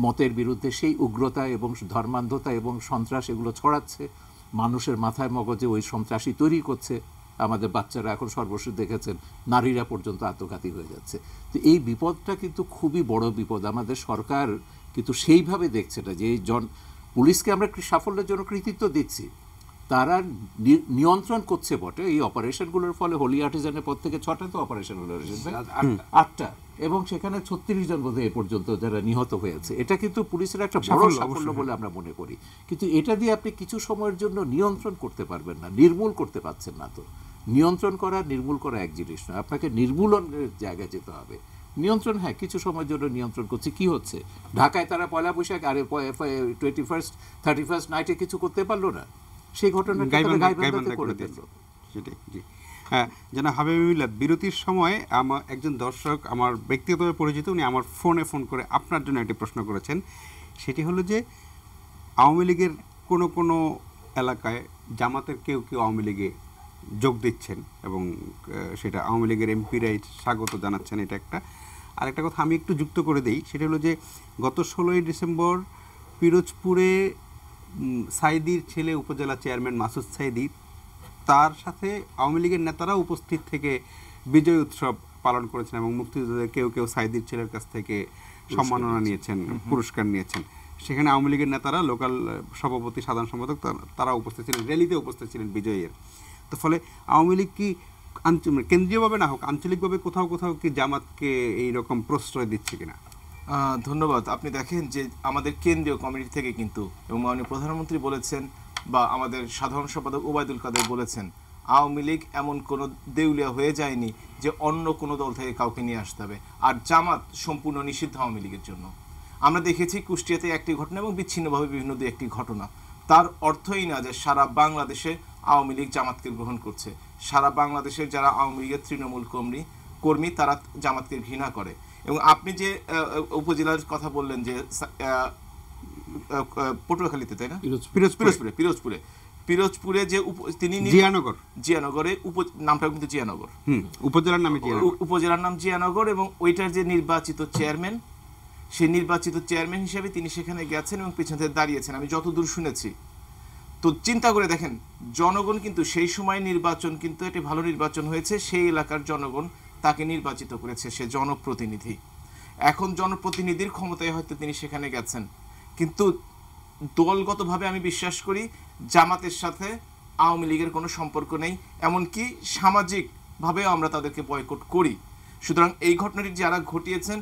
মতের বিরুদ্ধে সেই উগ্রতা এবং ধর্মান্ধতা এবং সন্ত্রাস এগুলো ছড়াচ্ছে, মানুষের মাথায় মগজে ওই সন্ত্রাসী তৈরি করছে। আমাদের বাচ্চারা এখন সর্বশেষ দেখেছেন নারীরা পর্যন্ত আত্মঘাতী হয়ে যাচ্ছে। তো এই বিপদটা কিন্তু খুবই বড় বিপদ। আমাদের সরকার কিন্তু সেইভাবে দেখছে না যে পুলিশকে আমরা সাফল্যের জন্য কৃতিত্ব দিচ্ছি, তারা নিয়ন্ত্রণ করছে বটে এই অপারেশনগুলোর ফলে। হোলি আর্টিজানের পর থেকে 6টা তো অপারেশন হলো, 8টা, এবং সেখানে 36 জন বোধহয় এ পর্যন্ত যারা নিহত হয়েছে। এটা কিন্তু পুলিশের একটা বড় সাফল্য বলে আমরা মনে করি। কিন্তু এটা দিয়ে আপনি কিছু সময়ের জন্য নিয়ন্ত্রণ করতে পারবেন না, নির্মূল করতে পারছেন না। তো নিয়ন্ত্রণ করা, নির্মূল করা এক জিনিস নয়, আপনাকে নির্মূলনের জায়গায় যেতে হবে। নিয়ন্ত্রণ, হ্যাঁ, কিছু সময়ের জন্য নিয়ন্ত্রণ করছে। কি হচ্ছে ঢাকায়, তারা পয়লা বৈশাখ আর 21st 31st নাইটে কিছু করতে পারলো না, সেই ঘটনা গাইবান্ধাতে করে দিল। সেটাই, জি। হ্যাঁ, যেন হাবিবুল্লাহ, বিরতির সময় আমার একজন দর্শক, আমার ব্যক্তিগতভাবে পরিচিত, উনি আমার ফোন করে আপনার জন্য একটি প্রশ্ন করেছেন। সেটি হলো যে আওয়ামী লীগের কোনো এলাকায় জামাতের কেউ আওয়ামী লীগে যোগ দিচ্ছেন, এবং সেটা আওয়ামী লীগের এমপিরাই স্বাগত জানাচ্ছেন। এটা একটা। আর একটা কথা আমি একটু যুক্ত করে দিই, সেটা হলো যে গত 16ই ডিসেম্বর পিরোজপুরে সাইদির ছেলে উপজেলা চেয়ারম্যান মাসুদ সাইদি, তার সাথে আওয়ামী লীগের নেতারা উপস্থিত থেকে বিজয় উৎসব পালন করেছেন, এবং মুক্তিযোদ্ধাদের কেউ সাইদির ছেলের কাছ থেকে সম্মাননা নিয়েছেন, পুরস্কার নিয়েছেন। সেখানে আওয়ামী লীগের নেতারা, লোকাল সভাপতি, সাধারণ সম্পাদক, তারা উপস্থিত ছিলেন, র্যালিতে উপস্থিত ছিলেন বিজয়ের। তো ফলে আওয়ামী লীগ কি কেন্দ্রীয়ভাবে না হোক, আঞ্চলিকভাবে কোথাও কি জামাতকে এইরকম প্রশ্রয় দিচ্ছে কিনা? ধন্যবাদ। আপনি দেখেন যে আমাদের কেন্দ্রীয় কমিটি থেকে কিন্তু, এবং মাননীয় প্রধানমন্ত্রী বলেছেন, বা আমাদের সাধারণ সম্পাদক ওবায়দুল কাদের বলেছেন, আওয়ামী লীগ এমন কোনো দেউলিয়া হয়ে যায়নি যে অন্য কোনো দল থেকে কাউকে নিয়ে আসতে হবে। আর জামাত সম্পূর্ণ নিষিদ্ধ আওয়ামী লীগের জন্য। আমরা দেখেছি কুষ্টিয়াতে একটি ঘটনা এবং বিচ্ছিন্নভাবে বিভিন্ন একটি ঘটনা। তার অর্থই না যে সারা বাংলাদেশে আওয়ামী লীগ জামাতকে গ্রহণ করছে। সারা বাংলাদেশের যারা আওয়ামী লীগের তৃণমূল কর্মী তারা জামাতকে ঘৃণা করে। এবং আপনি যে উপজেলার কথা বললেন যে পটুয়াখালীতে, তাই না? পিরোজপুরে যে তিনি জিয়ানগরে, নামটা কিন্তু জিয়ানগর, উপজেলার নাম জিয়ানগর, এবং ওইটার যে নির্বাচিত চেয়ারম্যান, সেই নির্বাচিত চেয়ারম্যান হিসেবে তিনি সেখানে গেছেন এবং পিছন থেকে দাঁড়িয়েছেন, আমি যতদূর শুনেছি। তো চিন্তা করে দেখেন, জনগণ কিন্তু সেই সময় নির্বাচন কিন্তু একটি ভালো নির্বাচন হয়েছে, সেই এলাকার জনগণ তাকে নির্বাচিত করেছে, সে জনপ্রতিনিধি। এখন জনপ্রতিনিধির ক্ষমতায় হয়তো তিনি সেখানে গেছেন, কিন্তু দলগতভাবে আমি বিশ্বাস করি জামাতের সাথে আওয়ামী লীগের কোনো সম্পর্ক নেই। এমনকি সামাজিক ভাবেও আমরা তাদেরকে বয়কট করি। সুতরাং এই ঘটনাটি যারা ঘটিয়েছেন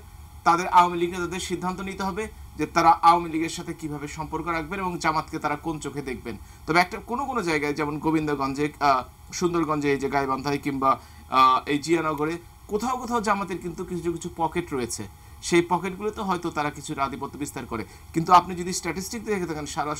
তাদের আওয়ামী লীগ নেতাদের সিদ্ধান্ত নিতে হবে যে তারা আওয়ামী লীগের সাথে কিভাবে সম্পর্ক রাখবেন এবং জামাতকে তারা কোন চোখে দেখবেন। তবে একটা কোনো জায়গায় যেমন গোবিন্দগঞ্জে, সুন্দরগঞ্জে, এই যে গাইবান্ধায় কিংবা এই জিয়ানগরে কোথাও কোথাও জামাতের কিন্তু কিছু কিছু পকেট রয়েছে, সেই পকেটগুলোতে হয়তো তারা কিছু আধিপত্য বিস্তার করে। কিন্তু আপনি যদি স্ট্যাটিস্টিক দেখে থাকেন সারা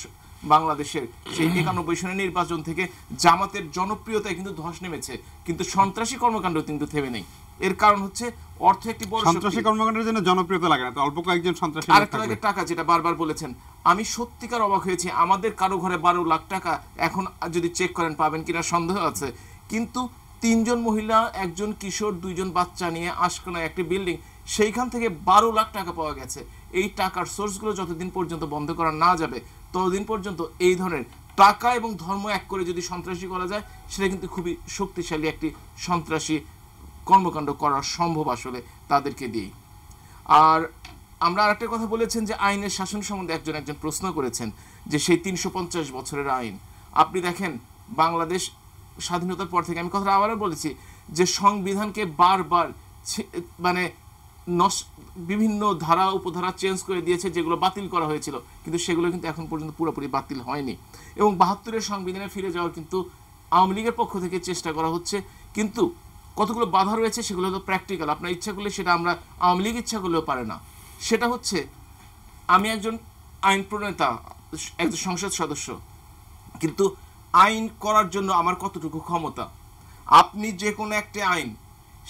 বাংলাদেশের সেই 91 সনের নির্বাচন থেকে জামাতের জনপ্রিয়তায় কিন্তু ধস নেমেছে, কিন্তু সন্ত্রাসী কর্মকাণ্ড কিন্তু থেমে নেই। এর কারণ হচ্ছে অর্থ একটি বড় সন্ত্রাসী কর্মকাণ্ডের জন্য জনপ্রিয়তা লাগে না, তো অল্প কয়েকজন সন্ত্রাসী আরেকটা টাকা, যেটা বারবার বলেছেন, আমি সত্যিকার অবাক হয়েছি। আমাদের কারো ঘরে 12 লাখ টাকা এখন যদি চেক করেন পাবেন কিনা সন্দেহ আছে, কিন্তু 3 জন মহিলা, 1 জন কিশোর, 2 জন বাচ্চা নিয়ে আশকোনায় একটি বিল্ডিং, সেইখান থেকে 12 লাখ টাকা পাওয়া গেছে। এই টাকার সোর্সগুলো যতদিন পর্যন্ত বন্ধ করা না যাবে ততদিন পর্যন্ত এই ধরনের টাকা এবং ধর্ম এক করে যদি সন্ত্রাসী করা যায়, সেটা কিন্তু খুবই শক্তিশালী একটি সন্ত্রাসী কর্মকাণ্ড করা সম্ভব আসলে তাদেরকে দিয়ে। আর আমরা আরেকটা কথা বলেছেন যে আইনের শাসন সম্বন্ধে একজন প্রশ্ন করেছেন যে সেই 350 বছরের আইন। আপনি দেখেন বাংলাদেশ স্বাধীনতার পর থেকে, আমি কথাটা আবারও বলেছি, যে সংবিধানকে বারবার মানে বিভিন্ন ধারা উপধারা চেঞ্জ করে দিয়েছে, যেগুলো বাতিল করা হয়েছিল, কিন্তু সেগুলো কিন্তু এখন পর্যন্ত পুরোপুরি বাতিল হয়নি। এবং 72-এর সংবিধানে ফিরে যাওয়ার কিন্তু আওয়ামী লীগের পক্ষ থেকে চেষ্টা করা হচ্ছে, কিন্তু কতগুলো বাধা রয়েছে, সেগুলো হলো প্র্যাকটিক্যাল। আপনার ইচ্ছা করলে সেটা আমরা আওয়ামী লীগ ইচ্ছা করলেও পারে না। সেটা হচ্ছে, আমি একজন আইন প্রণেতা, একজন সংসদ সদস্য, কিন্তু আইন করার জন্য আমার কতটুকু ক্ষমতা। আপনি যে কোনো একটা আইন,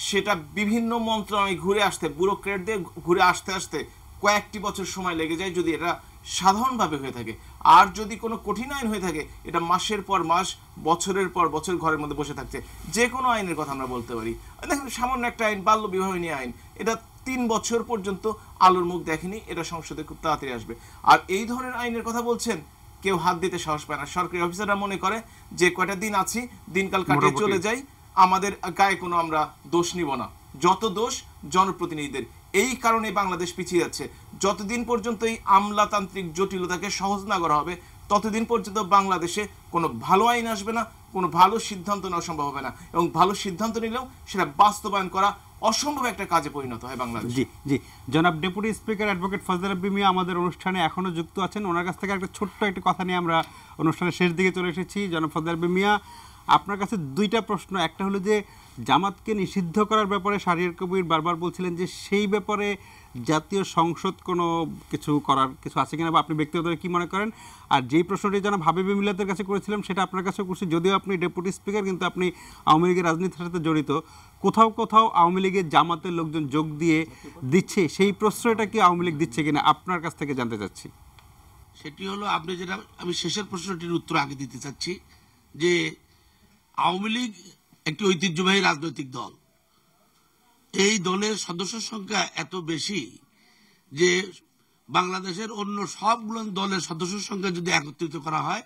সেটা বিভিন্ন মন্ত্রণালয় ঘুরে আসতে, ব্যুরোক্রেটদের ঘুরে আসতে কয়েকটি বছর সময় লেগে যায় যদি এটা সাধারণভাবে হয়ে থাকে। আর যদি কোনো কঠিন আইন হয়ে থাকে, এটা মাসের পর মাস, বছরের পর বছর ঘরের মধ্যে বসে থাকছে। যে কোনো আইনের কথা আমরা বলতে পারি, দেখেন সামান্য একটা আইন, বাল্য বিবাহ নিয়ে আইন, এটা 3 বছর পর্যন্ত আলোর মুখ দেখেনি, এটা সংসদে খুব তাড়াতাড়ি আসবে। আর এই ধরনের আইনের কথা বলছেন, কেউ হাত দিতে সাহস পায় না। সরকারি অফিসাররা মনে করে যে কয়টা দিন আছি, দিনকাল কাটিয়ে চলে যাই, আমাদের গায়ে কোনো আমরা দোষ নিব না। যত দোষ জনপ্রতিনিধিদের। এই কারণে বাংলাদেশ পিছিয়ে যাচ্ছে। যতদিন পর্যন্ত এই আমলাতান্ত্রিক জটিলতাকে সহজ না করা হবে, ততদিন পর্যন্ত বাংলাদেশে কোনো ভালো আইন আসবে না, কোনো ভালো সিদ্ধান্ত নেওয়া সম্ভব হবে না, এবং ভালো সিদ্ধান্ত নিলেও সেটা বাস্তবায়ন করা অসম্ভব একটা কাজে পরিণত হয় বাংলাদেশ। জি জি, জনাব ডেপুটি স্পিকার অ্যাডভোকেট ফজলে রাব্বি মিয়া আমাদের অনুষ্ঠানে এখনো যুক্ত আছেন। ওনার কাছ থেকে একটা ছোট্ট একটা কথা নিয়ে আমরা অনুষ্ঠানের শেষ দিকে চলে এসেছি। জনাব ফজলে রাব্বি মিয়া, আপনার কাছে 2টা প্রশ্ন। একটা হলো যে জামাতকে নিষিদ্ধ করার ব্যাপারে শাহরিয়ার কবির বারবার বলছিলেন যে সেই ব্যাপারে জাতীয় সংসদ কোনো করার কিছু আছে কিনা, বা আপনি ব্যক্তিগতভাবে কি মনে করেন? আর যেই প্রশ্নটি জনাব হাবিবি মিল্লাতের কাছে করেছিলাম, সেটা আপনার কাছে করছি, যদিও আপনি ডেপুটি স্পিকার, কিন্তু আপনি আওয়ামী লীগের রাজনীতির সাথে জড়িত। কোথাও আওয়ামী লীগের জামাতের লোকজন যোগ দিচ্ছে, সেই প্রশ্রয়টা কি আওয়ামী লীগ দিচ্ছে কিনা আপনার কাছ থেকে জানতে চাচ্ছি। সেটি হলো, আপনি যেটা, আমি শেষের প্রশ্নটির উত্তর আগে দিতে চাচ্ছি, যে আওয়ামী লীগ একটি ঐতিহ্যবাহী রাজনৈতিক দল। এই দলের সদস্য সংখ্যা এত বেশি যে বাংলাদেশের অন্য সবগুলো দলের সদস্য সংখ্যা যদি একত্রিত করা হয়,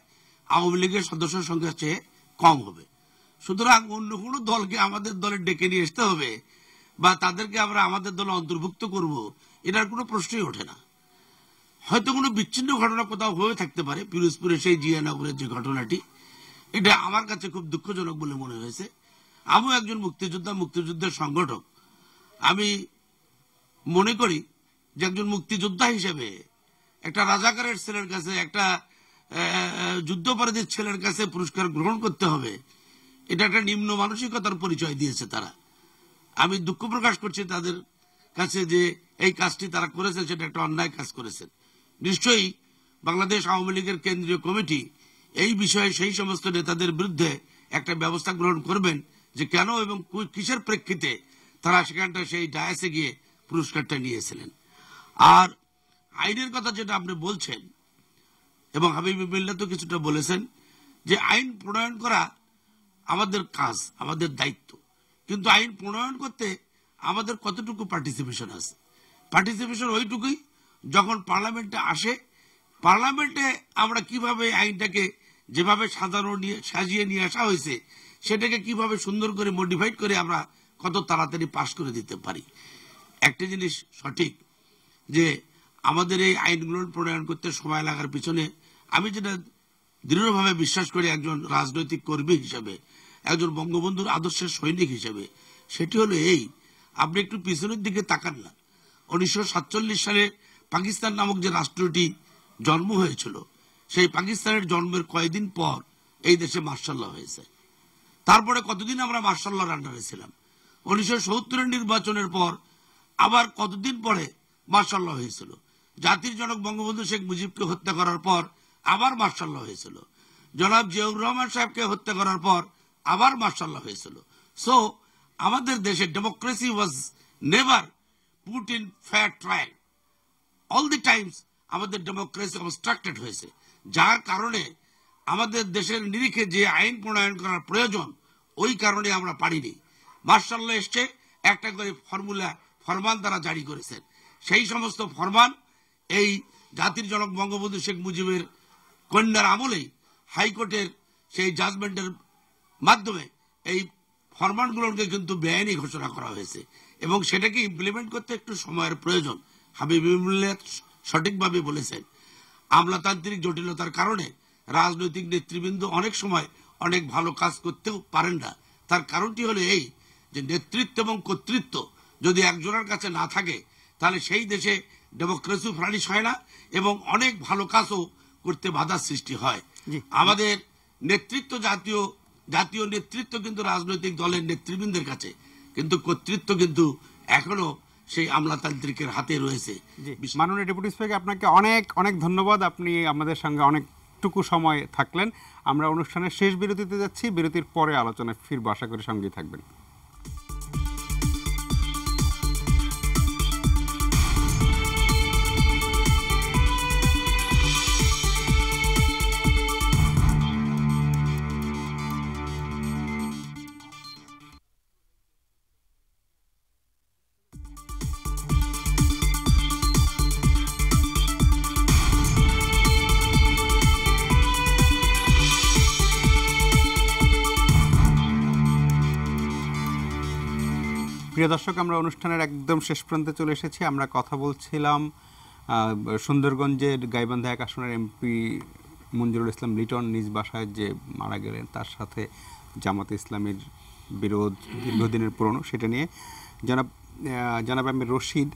আওয়ামী লীগের সদস্য সংখ্যা চেয়ে কম হবে। সুতরাং অন্য কোনো দলকে আমাদের দলে ডেকে নিয়ে আসতে হবে বা তাদেরকে আমরা আমাদের দলে অন্তর্ভুক্ত করব, এটার কোনো প্রশ্নই ওঠে না। হয়তো কোনো বিচ্ছিন্ন ঘটনা কোথাও হয়ে থাকতে পারে, পিরোজপুরে সেই জিয়ানগরের যে ঘটনাটি, এটা আমার কাছে খুব দুঃখজনক বলে মনে হয়েছে। আমিও একজন মুক্তিযুদ্ধের সংগঠক। আমি মনে করি যে একজন মুক্তিযোদ্ধা হিসেবে একটা রাজাকারের ছেলের কাছে, একটা যুদ্ধাপরাধীর ছেলের কাছে পুরস্কার গ্রহণ করতে হবে, এটা একটা নিম্ন মানসিকতার পরিচয় দিয়েছে তারা। আমি দুঃখ প্রকাশ করছি তাদের কাছে যে এই কাজটি তারা করেছে, সেটা একটা অন্যায় কাজ করেছেন। নিশ্চয়ই বাংলাদেশ আওয়ামী লীগের কেন্দ্রীয় কমিটি এই বিষয়ে সেই সমস্ত নেতাদের বিরুদ্ধে একটা ব্যবস্থা গ্রহণ করবেন যে কেন এবং কিসের প্রেক্ষিতে তারা সেখানটা সেই ডায়াসে গিয়ে পুরস্কারটা নিয়েছিলেন। আর আইনের কথা যেটা আপনি বলছেন, এবং হাবিবি মিল্লাত তো কিছুটা বলেছেন, যে আইন প্রণয়ন করা আমাদের কাজ, আমাদের দায়িত্ব, কিন্তু আইন প্রণয়ন করতে আমাদের কতটুকু পার্টিসিপেশন আছে? পার্টিসিপেশন ওইটুকুই যখন পার্লামেন্টে আসে, পার্লামেন্টে আমরা কিভাবে আইনটাকে যেভাবে সাজিয়ে নিয়ে আসা হয়েছে, সেটাকে কিভাবে সুন্দর করে মডিফাইড করে আমরা কত তাড়াতাড়ি পাস করে দিতে পারি। একটা জিনিস সঠিক, যে আমাদের এই আইনগুলো প্রণয়ন করতে সময় লাগার পিছনে আমি যেটা দৃঢ়ভাবে বিশ্বাস করি একজন রাজনৈতিক কর্মী হিসেবে, একজন বঙ্গবন্ধুর আদর্শের সৈনিক হিসেবে, সেটি হলো এই, আপনি একটু পিছনের দিকে তাকান না। 1947 সালে পাকিস্তান নামক যে রাষ্ট্রটি জন্ম হয়েছিল, সেই পাকিস্তানের জন্মের কয়েকদিন পর এই দেশে মার্শাল ল হয়েছে। তারপরে কতদিন আমরা মার্শাল লর আন্ডারে ছিলাম। 1970 নির্বাচনের পর আবার কতদিন পরে মার্শাল ল হয়েছিল। জাতির জনক বঙ্গবন্ধু শেখ মুজিবকে হত্যা করার পর আবার মার্শাল ল হয়েছিল। জনাব জিয়াউর রহমান সাহেবকে হত্যা করার পর আবার মার্শাল ল হয়েছিল। সো আমাদের দেশে democracy was never put in fair trial. All the Times আমাদের ডেমোক্রেসি অবস্ট্রাক্টেড হয়েছে, যার কারণে আমাদের দেশের নিরিখে যে আইন প্রণয়ন করার প্রয়োজন, ওই কারণে আমরা পারিনি। মার্শাল ল এসছে, একটা করে ফরমান তারা জারি করেছেন। সেই সমস্ত ফরমান এই জাতির জনক বঙ্গবন্ধু শেখ মুজিবের কন্যার আমলেই হাইকোর্টের সেই জাজমেন্টের মাধ্যমে এই ফরমানগুলোকে কিন্তু বেআইনি ঘোষণা করা হয়েছে, এবং সেটাকে ইমপ্লিমেন্ট করতে একটু সময়ের প্রয়োজন। হাবিবুল্লাহ সঠিকভাবে বলেছেন, আমলাতান্ত্রিক জটিলতার কারণে রাজনৈতিক নেতৃবৃন্দ অনেক সময় অনেক ভালো কাজ করতেও পারেন না। তার কারণটি হলো এই যে নেতৃত্ব এবং কর্তৃত্ব যদি একজনের কাছে না থাকে, তাহলে সেই দেশে ডেমোক্রেসি ফ্লারিশ হয় না এবং অনেক ভালো কাজও করতে বাধার সৃষ্টি হয়। আমাদের নেতৃত্ব জাতীয় নেতৃত্ব কিন্তু রাজনৈতিক দলের নেতৃবৃন্দের কাছে, কিন্তু কর্তৃত্ব কিন্তু এখনো সেই আমলাতান্ত্রিকের হাতে রয়েছে। মাননীয় ডেপুটি স্পিকার, আপনাকে অনেক অনেক ধন্যবাদ। আপনি আমাদের সঙ্গে অনেকটুকু সময় থাকলেন। আমরা অনুষ্ঠানের শেষ বিরতিতে যাচ্ছি, বিরতির পরে আলোচনায় ফিরবো, আশা করি সঙ্গেই থাকবেন। প্রিয় দর্শক, আমরা অনুষ্ঠানের একদম শেষ প্রান্তে চলে এসেছি। আমরা কথা বলছিলাম সুন্দরগঞ্জের গাইবান্ধা 1 আসনের এমপি মঞ্জুরুল ইসলাম লিটন নিজ বাসায় যে মারা গেলেন, তার সাথে জামাতে ইসলামীর বিরোধ দীর্ঘদিনের পুরনো, সেটা নিয়ে জানাব আমি রশিদ,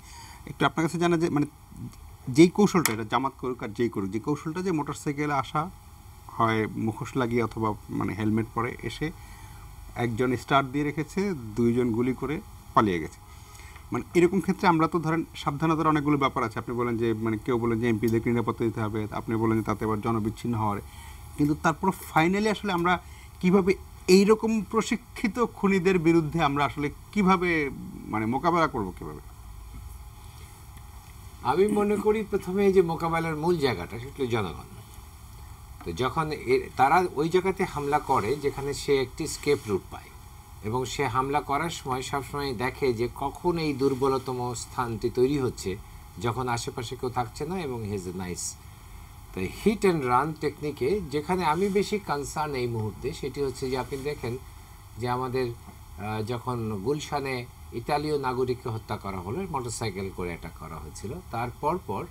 একটু আপনার কাছে জানা যে মানে যেই কৌশলটা, এটা জামাত করুক আর যেই করুক, যে কৌশলটা যে মোটরসাইকেলে আসা হয় মুখোশ লাগিয়ে অথবা মানে হেলমেট পরে এসে একজন স্টার্ট দিয়ে রেখেছে, 2 জন গুলি করে পালিয়ে গেছে, মানে এরকম ক্ষেত্রে আমরা তো ধরেন সাবধানতার অনেকগুলো ব্যাপার আছে। আপনি বলেন যে মানে কেউ বলেন যে এমপিদের নিরাপত্তা দিতে হবে, আপনি বলেন যে তাতে আবার জনবিচ্ছিন্ন হওয়ার, কিন্তু তারপর ফাইনালি আসলে আমরা কিভাবে এইরকম প্রশিক্ষিত খুনিদের বিরুদ্ধে আমরা আসলে কিভাবে মানে মোকাবেলা করব কিভাবে? আমি মনে করি প্রথমে যে মোকাবেলার মূল জায়গাটা সেটা জনগণ। তো যখন তারা ওই জায়গাতে হামলা করে যেখানে সে একটি স্কেপ রুট পায়, এবং সে হামলা করার সময় সবসময় দেখে যে কখন এই দুর্বলতম স্থানটি তৈরি হচ্ছে, যখন আশেপাশে কেউ থাকছে না এবং হিজ নাইস। তো হিট অ্যান্ড রান টেকনিকে যেখানে আমি বেশি কনসার্ন এই মুহূর্তে, সেটি হচ্ছে যে আপনি দেখেন যে আমাদের যখন গুলশানে ইতালীয় নাগরিককে হত্যা করা হলো, মোটরসাইকেল করে অ্যাটাক করা হয়েছিল, তারপর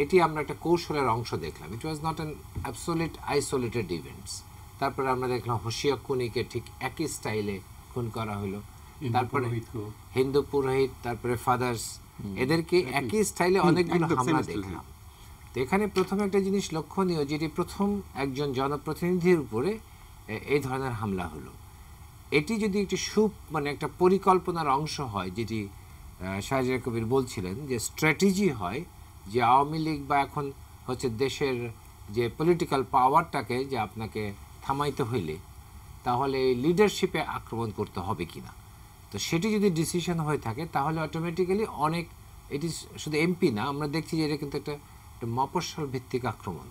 এটি আমরা একটা কৌশলের অংশ দেখলাম। It was not an absolute isolated events. তারপরে আমরা দেখলাম হোশিয়া খুনিকে ঠিক একই স্টাইলে খুন করা হলো, তারপরে হিন্দু পুরোহিত, তারপরে ফাদার্স, এদেরকে একই স্টাইলে অনেকগুলো হামলা দেখলাম। তো এখানে প্রথম একটা জিনিস লক্ষণীয়, যেটি প্রথম একজন জনপ্রতিনিধির উপরে এই ধরনের হামলা হলো। এটি যদি একটি মানে একটা পরিকল্পনার অংশ হয়, যেটি শাহজাহান কবির বলছিলেন যে স্ট্র্যাটেজি হয়, যে আওয়ামী লীগ বা এখন হচ্ছে দেশের যে পলিটিক্যাল পাওয়ারটাকে যে আপনাকে থামাইতে হইলে তাহলে লিডারশিপে আক্রমণ করতে হবে কিনা, তো সেটি যদি ডিসিশন হয়ে থাকে তাহলে অটোমেটিক্যালি অনেক, এটি শুধু এমপি না, আমরা দেখছি যে এটা কিন্তু একটা মফস্বল ভিত্তিক আক্রমণ।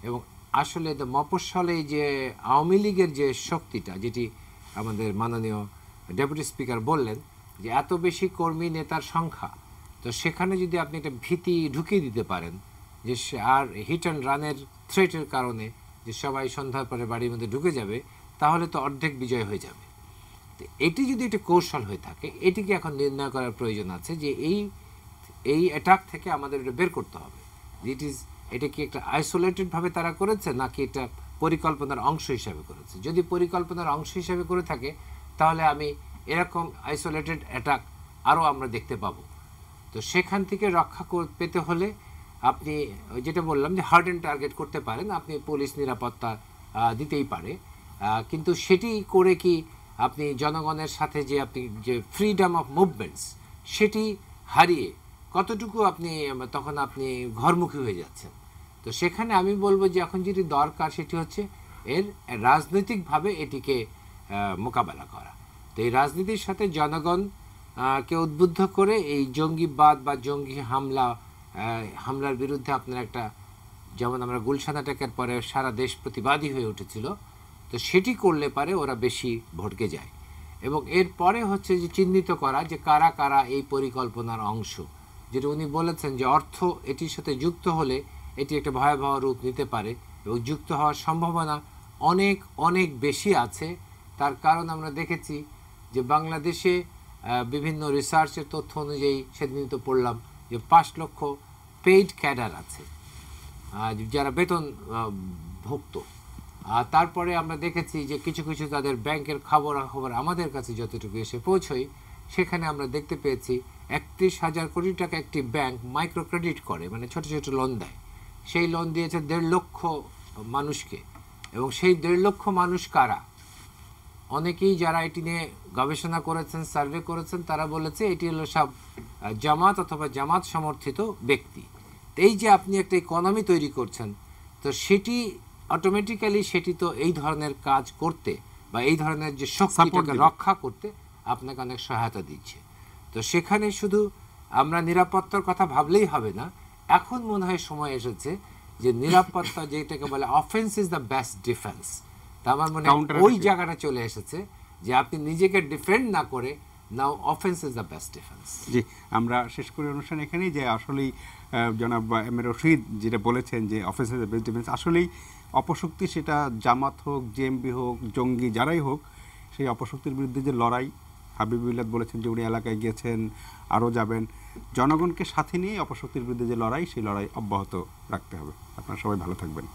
এবং আসলে মফস্বলে যে আওয়ামী লীগের যে শক্তিটা, যেটি আমাদের মাননীয় ডেপুটি স্পিকার বললেন যে এত বেশি কর্মী নেতার সংখ্যা, তো সেখানে যদি আপনি একটা ভীতি ঢুকিয়ে দিতে পারেন যে আর হিট অ্যান্ড রানের থ্রেটের কারণে যে সবাই সন্ধ্যার পরে বাড়ির মধ্যে ঢুকে যাবে, তাহলে তো অর্ধেক বিজয় হয়ে যাবে। তো এটি যদি একটা কৌশল হয়ে থাকে, এটিকে এখন নির্ণয় করার প্রয়োজন আছে যে এই অ্যাটাক থেকে আমাদের এটা বের করতে হবে। এটা কি একটা আইসোলেটেডভাবে তারা করেছে, নাকি এটা পরিকল্পনার অংশ হিসাবে করেছে। যদি পরিকল্পনার অংশ হিসাবে করে থাকে তাহলে আমি এরকম আইসোলেটেড অ্যাটাক আরও আমরা দেখতে পাবো। তো সেখান থেকে রক্ষা পেতে হলে আপনি যেটা বললাম যে হার্ড অ্যান্ড টার্গেট করতে পারেন, আপনি পুলিশ নিরাপত্তা দিতেই পারে, কিন্তু সেটি করে কি আপনি জনগণের সাথে যে আপনি যে ফ্রিডম অফ মুভমেন্টস সেটি হারিয়ে কতটুকু আপনি তখন আপনি ঘরমুখী হয়ে যাচ্ছেন। তো সেখানে আমি বলবো যে এখন যেটি দরকার সেটি হচ্ছে এর রাজনৈতিকভাবে এটিকে মোকাবেলা করা। তো এই রাজনীতির সাথে জনগণকে উদ্বুদ্ধ করে এই জঙ্গিবাদ বা জঙ্গি হামলার বিরুদ্ধে আপনার একটা, যেমন আমরা গুলশান অ্যাটাকের পরে সারা দেশ প্রতিবাদী হয়ে উঠেছিল, তো সেটি করলে পারে ওরা বেশি ভড়কে যায়। এবং এরপরে হচ্ছে যে চিহ্নিত করা যে কারা কারা এই পরিকল্পনার অংশ, যেটা উনি বলেছেন যে অর্থ এটির সাথে যুক্ত হলে এটি একটা ভয়াবহ রূপ নিতে পারে এবং যুক্ত হওয়ার সম্ভাবনা অনেক অনেক বেশি আছে। তার কারণ আমরা দেখেছি যে বাংলাদেশে বিভিন্ন রিসার্চের তথ্য অনুযায়ী সেদিন তো পড়লাম যে 5 লক্ষ পেইড ক্যাডার আছে যারা বেতন ভুক্ত। তারপরে আমরা দেখেছি যে কিছু কিছু তাদের ব্যাংকের খবর আমাদের কাছে যতটুকু এসে পৌঁছয় সেখানে আমরা দেখতে পেয়েছি 31,000 কোটি টাকা একটি ব্যাংক মাইক্রো ক্রেডিট করে, মানে ছোট ছোট লোন দেয়। সেই লোন দিয়েছে 1.5 লক্ষ মানুষকে, এবং সেই 1.5 লক্ষ মানুষ কারা? অনেকেই যারা এটি নিয়ে গবেষণা করেছেন, সার্ভে করেছেন, তারা বলেছে এটি হলো সব জামাত অথবা জামাত সমর্থিত ব্যক্তি। এই যে আপনি একটা ইকোনমি তৈরি করছেন, তো সেটি অটোমেটিক্যালি সেটি তো এই ধরনের কাজ করতে বা এই ধরনের যে শক্তিটাকে রক্ষা করতে আপনাকে অনেক সহায়তা দিচ্ছে। তো সেখানে শুধু আমরা নিরাপত্তার কথা ভাবলেই হবে না, এখন মনে হয় সময় এসেছে যে নিরাপত্তা যেটাকে বলে offence is the best defence, তা আমার মনে হয় ওই জায়গাটা চলে এসেছে যে আপনি নিজেকে ডিফেন্ড না করে now offence is the best defence. জি, আমরা শেষ করি অনুষ্ঠান এখানেই, যে আসলেই জনাব এম এ রশিদ যেটা বলেছেন যে offence is the best defence, আসলেই অপশক্তি সেটা জামাত হোক, জেএমবি হোক, জঙ্গি যারাই হোক, সেই অপশক্তির বিরুদ্ধে যে লড়াই, হাবিবুল্লাহ বলেছেন যে উনি এলাকায় গিয়েছেন, আরও যাবেন, জনগণকে সাথে নিয়ে অপশক্তির বিরুদ্ধে যে লড়াই, সেই লড়াই অব্যাহত রাখতে হবে। আপনারা সবাই ভালো থাকবেন।